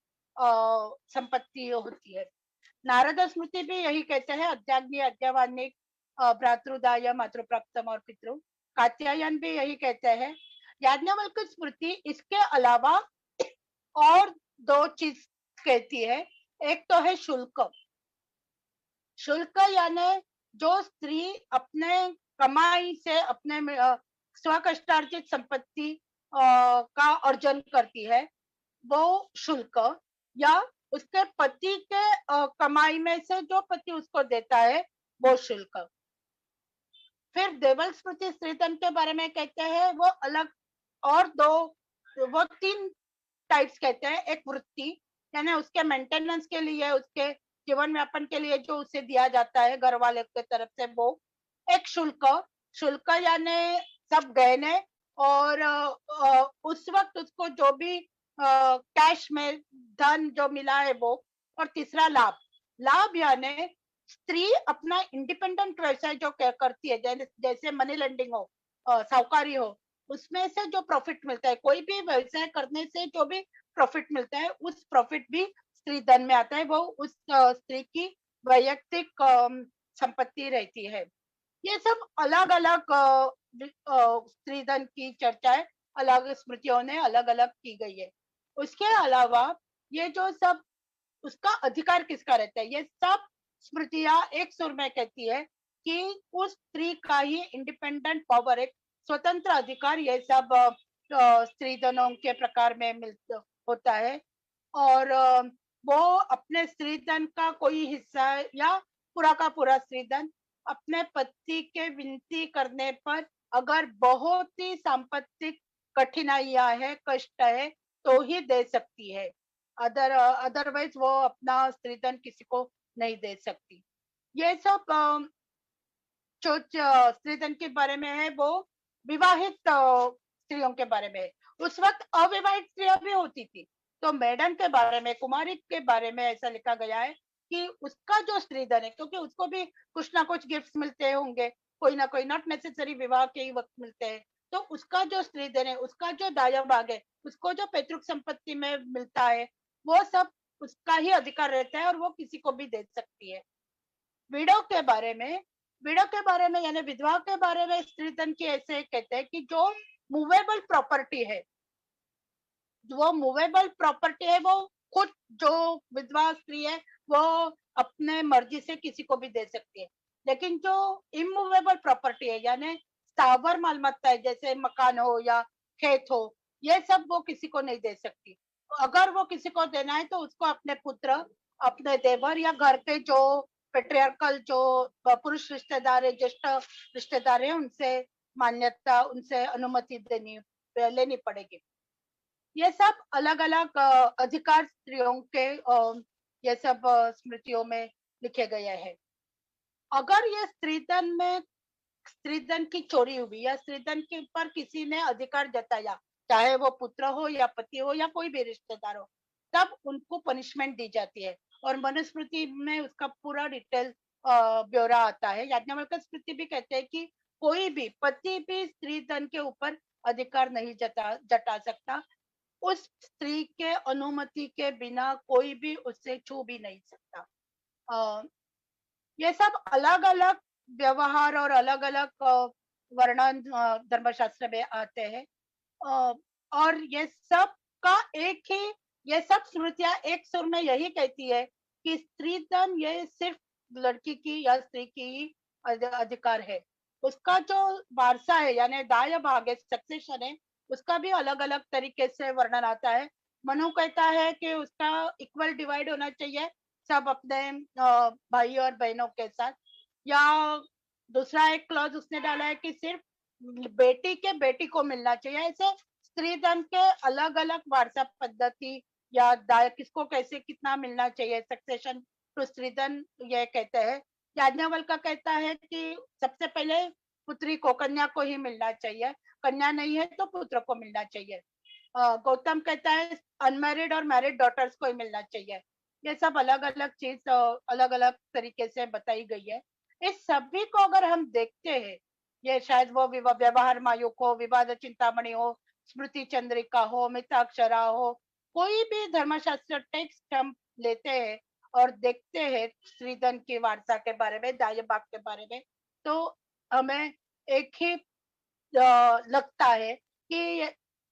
संपत्ति होती है। नारद स्मृति भी यही कहते हैं, अध्याग्नि, अध्यावानी, भ्रातृदाय, मातृप्राप्तम और पितृ। कात्यायन भी यही कहते हैं। याज्ञवल्क्य स्मृति इसके अलावा और दो चीज कहती है। एक तो है शुल्क। शुल्क यानी जो स्त्री अपने कमाई से अपने स्वकष्टार्जित संपत्ति का अर्जन करती है, वो शुल्क, या उसके पति के कमाई में से जो पति उसको देता है वो शुल्क। फिर देवल स्मृति स्त्रीधन के बारे में कहते हैं, वो अलग और दो, वो तीन टाइप्स कहते हैं। एक वृत्ति यानी उसके मेंटेनेंस के लिए, उसके जीवन यापन के लिए जो उसे दिया जाता है घर वाले के तरफ से, वो एक शुल्क। शुल्क यानी सब गहने और उस वक्त उसको जो भी कैश में धन जो मिला है वो। और तीसरा लाभ। लाभ यानी स्त्री अपना इंडिपेंडेंट व्यवसाय जो करती है, जैसे मनी लेंडिंग हो, साहूकारी हो, उसमें से जो प्रॉफिट मिलता है, कोई भी व्यवसाय करने से जो भी प्रॉफिट मिलता है, उस प्रॉफिट भी स्त्री धन में आता है। वो उस स्त्री की वैयक्तिक संपत्ति रहती है। ये सब अलग अलग स्त्री धन की चर्चाएं अलग स्मृतियों ने अलग अलग की गई है। उसके अलावा ये जो सब, उसका अधिकार किसका रहता है, ये सब स्मृतियां एक सुर में कहती है कि उस स्त्री का ही इंडिपेंडेंट पावर, एक स्वतंत्र अधिकार, ये सब स्त्री धनों के प्रकार में होता है। और वो अपने स्त्री धन का कोई हिस्सा या पूरा का पूरा स्त्री धन अपने पति के विनती करने पर, अगर बहुत ही सांपत्तिक कठिनाइयां है, कष्ट है, तो ही दे सकती है। अदरवाइज वो अपना स्त्री धन किसी को नहीं दे सकती। ये सब जो स्त्री धन के बारे में है वो विवाहित स्त्रियों के बारे में है। उस वक्त अविवाहित स्त्रियां भी होती थी, तो मेडन के बारे में, कुमारी के बारे में ऐसा लिखा गया है कि उसका जो स्त्री धन है, क्योंकि उसको भी कुछ ना कुछ गिफ्ट्स मिलते होंगे, कोई ना कोई, नॉट नेसेसरी विवाह के ही वक्त मिलते हैं, तो उसका जो स्त्री धन है, उसका जो दाया भाग है, उसको जो पैतृक संपत्ति में मिलता है, वो सब उसका ही अधिकार रहता है और वो किसी को भी दे सकती है। विडो के बारे में, विडो के बारे में यानी विधवा के बारे में स्त्री धन की ऐसे कहते हैं कि जो मूवेबल प्रॉपर्टी है, वो मूवेबल प्रॉपर्टी है, वो खुद जो विधवा स्त्री है वो अपने मर्जी से किसी को भी दे सकती है। लेकिन जो इमूवेबल प्रॉपर्टी है यानी स्थावर मालमत्ता है, जैसे मकान हो या खेत हो, ये सब वो किसी को नहीं दे सकती। अगर वो किसी को देना है तो उसको अपने पुत्र, अपने देवर या घर के जो पेट्रियार्कल जो पुरुष रिश्तेदार है, ज्येष्ठ रिश्तेदार है, उनसे मान्यता, उनसे अनुमति लेनी पड़ेगी। ये सब अलग अलग अधिकार स्त्रियों के ये सब स्मृतियों में लिखे गए हैं। अगर ये स्त्रीधन की चोरी हुई या स्त्रीधन के ऊपर किसी ने अधिकार जताया, चाहे वो पुत्र हो या पति हो या कोई भी रिश्तेदार हो, तब उनको पनिशमेंट दी जाती है। और मनुस्मृति में उसका पूरा डिटेल ब्यौरा आता है। याज्ञवल्क्य स्मृति भी कहते हैं कि कोई भी पति भी स्त्रीधन के ऊपर अधिकार नहीं जता सकता, उस स्त्री के अनुमति के बिना कोई भी उससे छू भी नहीं सकता। ये सब अलग अलग व्यवहार और अलग अलग वर्णन धर्मशास्त्र में आते हैं। और ये सब का एक ही, ये सब स्मृतियां एक सुर में यही कहती है कि स्त्रीधन ये सिर्फ लड़की की या स्त्री की ही अधिकार है। उसका जो वारसा है यानी दाया भाग है, सक्सेशन है, उसका भी अलग अलग तरीके से वर्णन आता है। मनु कहता है कि उसका इक्वल डिवाइड होना चाहिए सब अपने भाई और बहनों के साथ, या दूसरा एक क्लॉज उसने डाला है कि सिर्फ बेटी के बेटी को मिलना चाहिए। ऐसे स्त्री धन के अलग अलग वारसा पद्धति या दाय किसको कैसे कितना मिलना चाहिए, सक्सेशन टू स्त्री धन ये कहते हैं। याज्ञवल्क्य कहता है कि सबसे पहले पुत्री को, कन्या को ही मिलना चाहिए, कन्या नहीं है तो पुत्र को मिलना चाहिए। गौतम कहता है अनमैरिड और मैरिड डॉटर्स को ही मिलना चाहिए। ये सब अलग अलग चीज अलग अलग तरीके से बताई गई है। इस सभी को अगर हम देखते हैं, ये शायद वो व्यवहार मायुक हो, विवाद चिंतामणि हो, स्मृति चंद्रिका हो, मिताक्षरा हो, कोई भी धर्मशास्त्र टेक्स्ट हम लेते हैं और देखते हैं स्त्रीधन की वार्ता के बारे में, दाय भाग के बारे में, तो हमें एक ही लगता है कि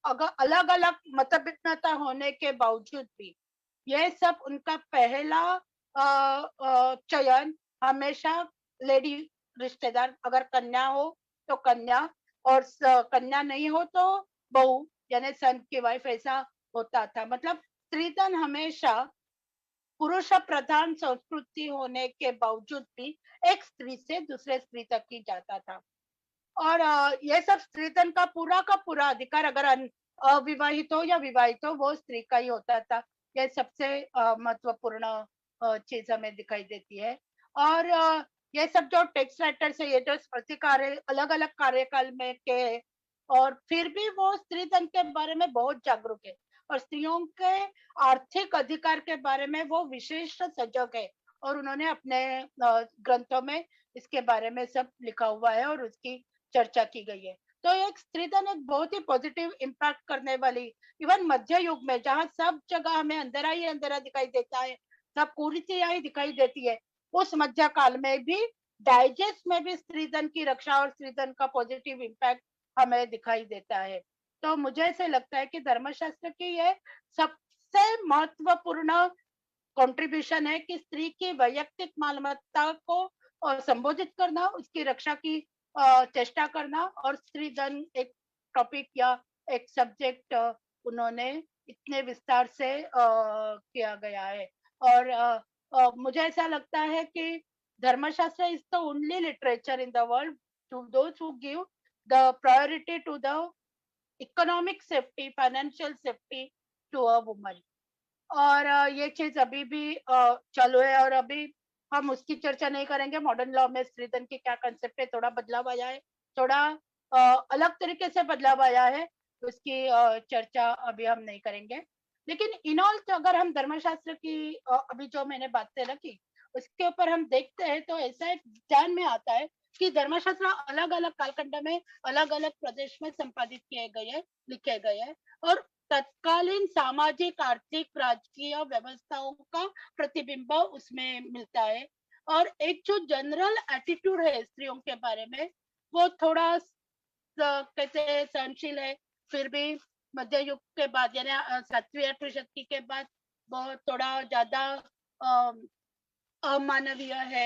अगर अलग अलग मतभिन्नता होने के बावजूद भी ये सब उनका पहला चयन हमेशा लेडी रिश्तेदार, अगर कन्या हो तो कन्या, और कन्या नहीं हो तो बहू यानी सन की वाइफ, ऐसा होता था। मतलब स्त्रीधन हमेशा पुरुष प्रधान संस्कृति होने के बावजूद भी एक स्त्री से दूसरे स्त्री तक ही जाता था। और ये सब स्त्रीधन का पूरा अधिकार अगर अविवाहित हो या विवाहित हो वो स्त्री का ही होता था। ये सबसे महत्वपूर्ण चीज हमें दिखाई देती है। और ये सब जो टेक्स्ट राइटर्स है, ये जो स्मृति कार्य अलग अलग कार्यकाल में के, और फिर भी वो स्त्रीधन के बारे में बहुत जागरूक है और स्त्रियों के आर्थिक अधिकार के बारे में वो विशेष सजग है, और उन्होंने अपने ग्रंथों में इसके बारे में सब लिखा हुआ है और उसकी चर्चा की गई है। तो एक स्त्रीधन एक बहुत ही पॉजिटिव इम्पैक्ट करने वाली, इवन मध्य युग में जहाँ सब जगह हमें अंधेरा ही अंधेरा दिखाई देता है, सब कुरीतियां ही दिखाई देती है, उस मध्य काल में भी डाइजेस्ट में भी स्त्रीधन की रक्षा और स्त्रीधन का पॉजिटिव इम्पैक्ट हमें दिखाई देता है। तो मुझे ऐसे लगता है कि धर्मशास्त्र की ये सबसे महत्वपूर्ण कंट्रीब्यूशन है कि स्त्री की वैयक्तिक मालमत्ता को संबोधित करना, उसकी रक्षा की चेष्टा करना, और स्त्री धन एक टॉपिक या एक सब्जेक्ट उन्होंने इतने विस्तार से किया गया है। और मुझे ऐसा लगता है कि Dharmashastra is the only literature in the world to those who give the priority to the economic safety, financial safety to a woman. और ये चीज अभी भी चालू है, और अभी हम उसकी चर्चा नहीं करेंगे। मॉडर्न लॉ में स्त्रीधन की क्या कंसेप्ट है, थोड़ा बदलाव आया है, थोड़ा अलग तरीके से बदलाव आया है, उसकी चर्चा अभी हम नहीं करेंगे। लेकिन इन ऑल अगर हम धर्मशास्त्र की अभी जो मैंने बातें रखी उसके ऊपर हम देखते हैं तो ऐसा एक ध्यान में आता है कि धर्मशास्त्र अलग अलग कालखंड में अलग अलग प्रदेश में संपादित किए गए हैं, लिखे गए हैं, और तत्कालीन सामाजिक आर्थिक राजकीय व्यवस्थाओं का प्रतिबिंब उसमें मिलता है। और एक जो जनरल एटीट्यूड है स्त्रियों के बारे में वो थोड़ा कैसे सहनशील है, फिर भी मध्य युग के बाद यानी 7वीं 8वीं शताब्दी के बाद बहुत थोड़ा ज्यादा अमानवीय है।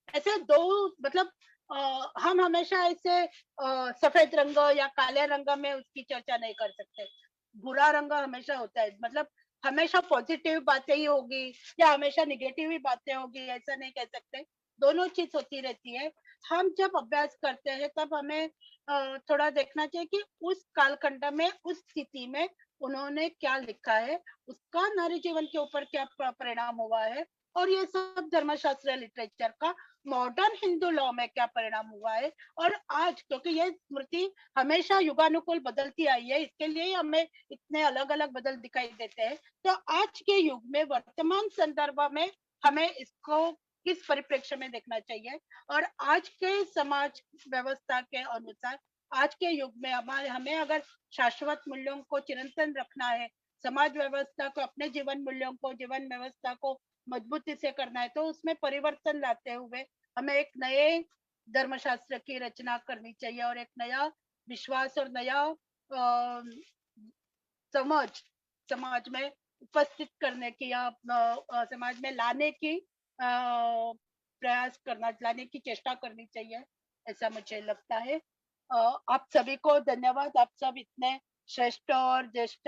ऐसे दो मतलब हम हमेशा ऐसे सफेद रंग या काले रंग में उसकी चर्चा नहीं कर सकते। बुरा रंग हमेशा होता है, मतलब हमेशा पॉजिटिव बातें ही होगी या हमेशा निगेटिव ही बातें होगी, ऐसा नहीं कह सकते। दोनों चीज होती रहती है। हम जब अभ्यास करते हैं तब हमें थोड़ा देखना चाहिए कि उस कालखंड में, उस स्थिति में उन्होंने क्या लिखा है, उसका नारी जीवन के ऊपर क्या परिणाम हुआ है, और ये सब धर्मशास्त्र लिटरेचर का मॉडर्न हिंदू लॉ में क्या परिणाम हुआ है। और आज क्योंकि ये स्मृति हमेशा युगानुकूल बदलती आई है, इसके लिए हमें इतने अलग अलग बदल दिखाई देते हैं। तो आज के युग में वर्तमान संदर्भ में हमें इसको किस परिप्रेक्ष्य में देखना चाहिए, और आज के समाज व्यवस्था के अनुसार आज के युग में हमें अगर शाश्वत मूल्यों को चिरंतन रखना है, समाज व्यवस्था को, अपने जीवन मूल्यों को, जीवन व्यवस्था को मजबूती से करना है, तो उसमें परिवर्तन लाते हुए हमें एक नए धर्मशास्त्र की रचना करनी चाहिए और एक नया विश्वास और नया समझ समाज में उपस्थित करने की या समाज में लाने की प्रयास करना, लाने की चेष्टा करनी चाहिए, ऐसा मुझे लगता है। आप सभी को धन्यवाद। आप सब इतने श्रेष्ठ और ज्येष्ठ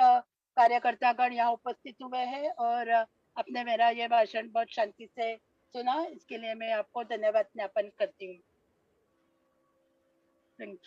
कार्यकर्तागण यहाँ उपस्थित हुए हैं और आपने मेरा ये भाषण बहुत शांति से सुना, इसके लिए मैं आपको धन्यवाद ज्ञापन करती हूँ। Thank you.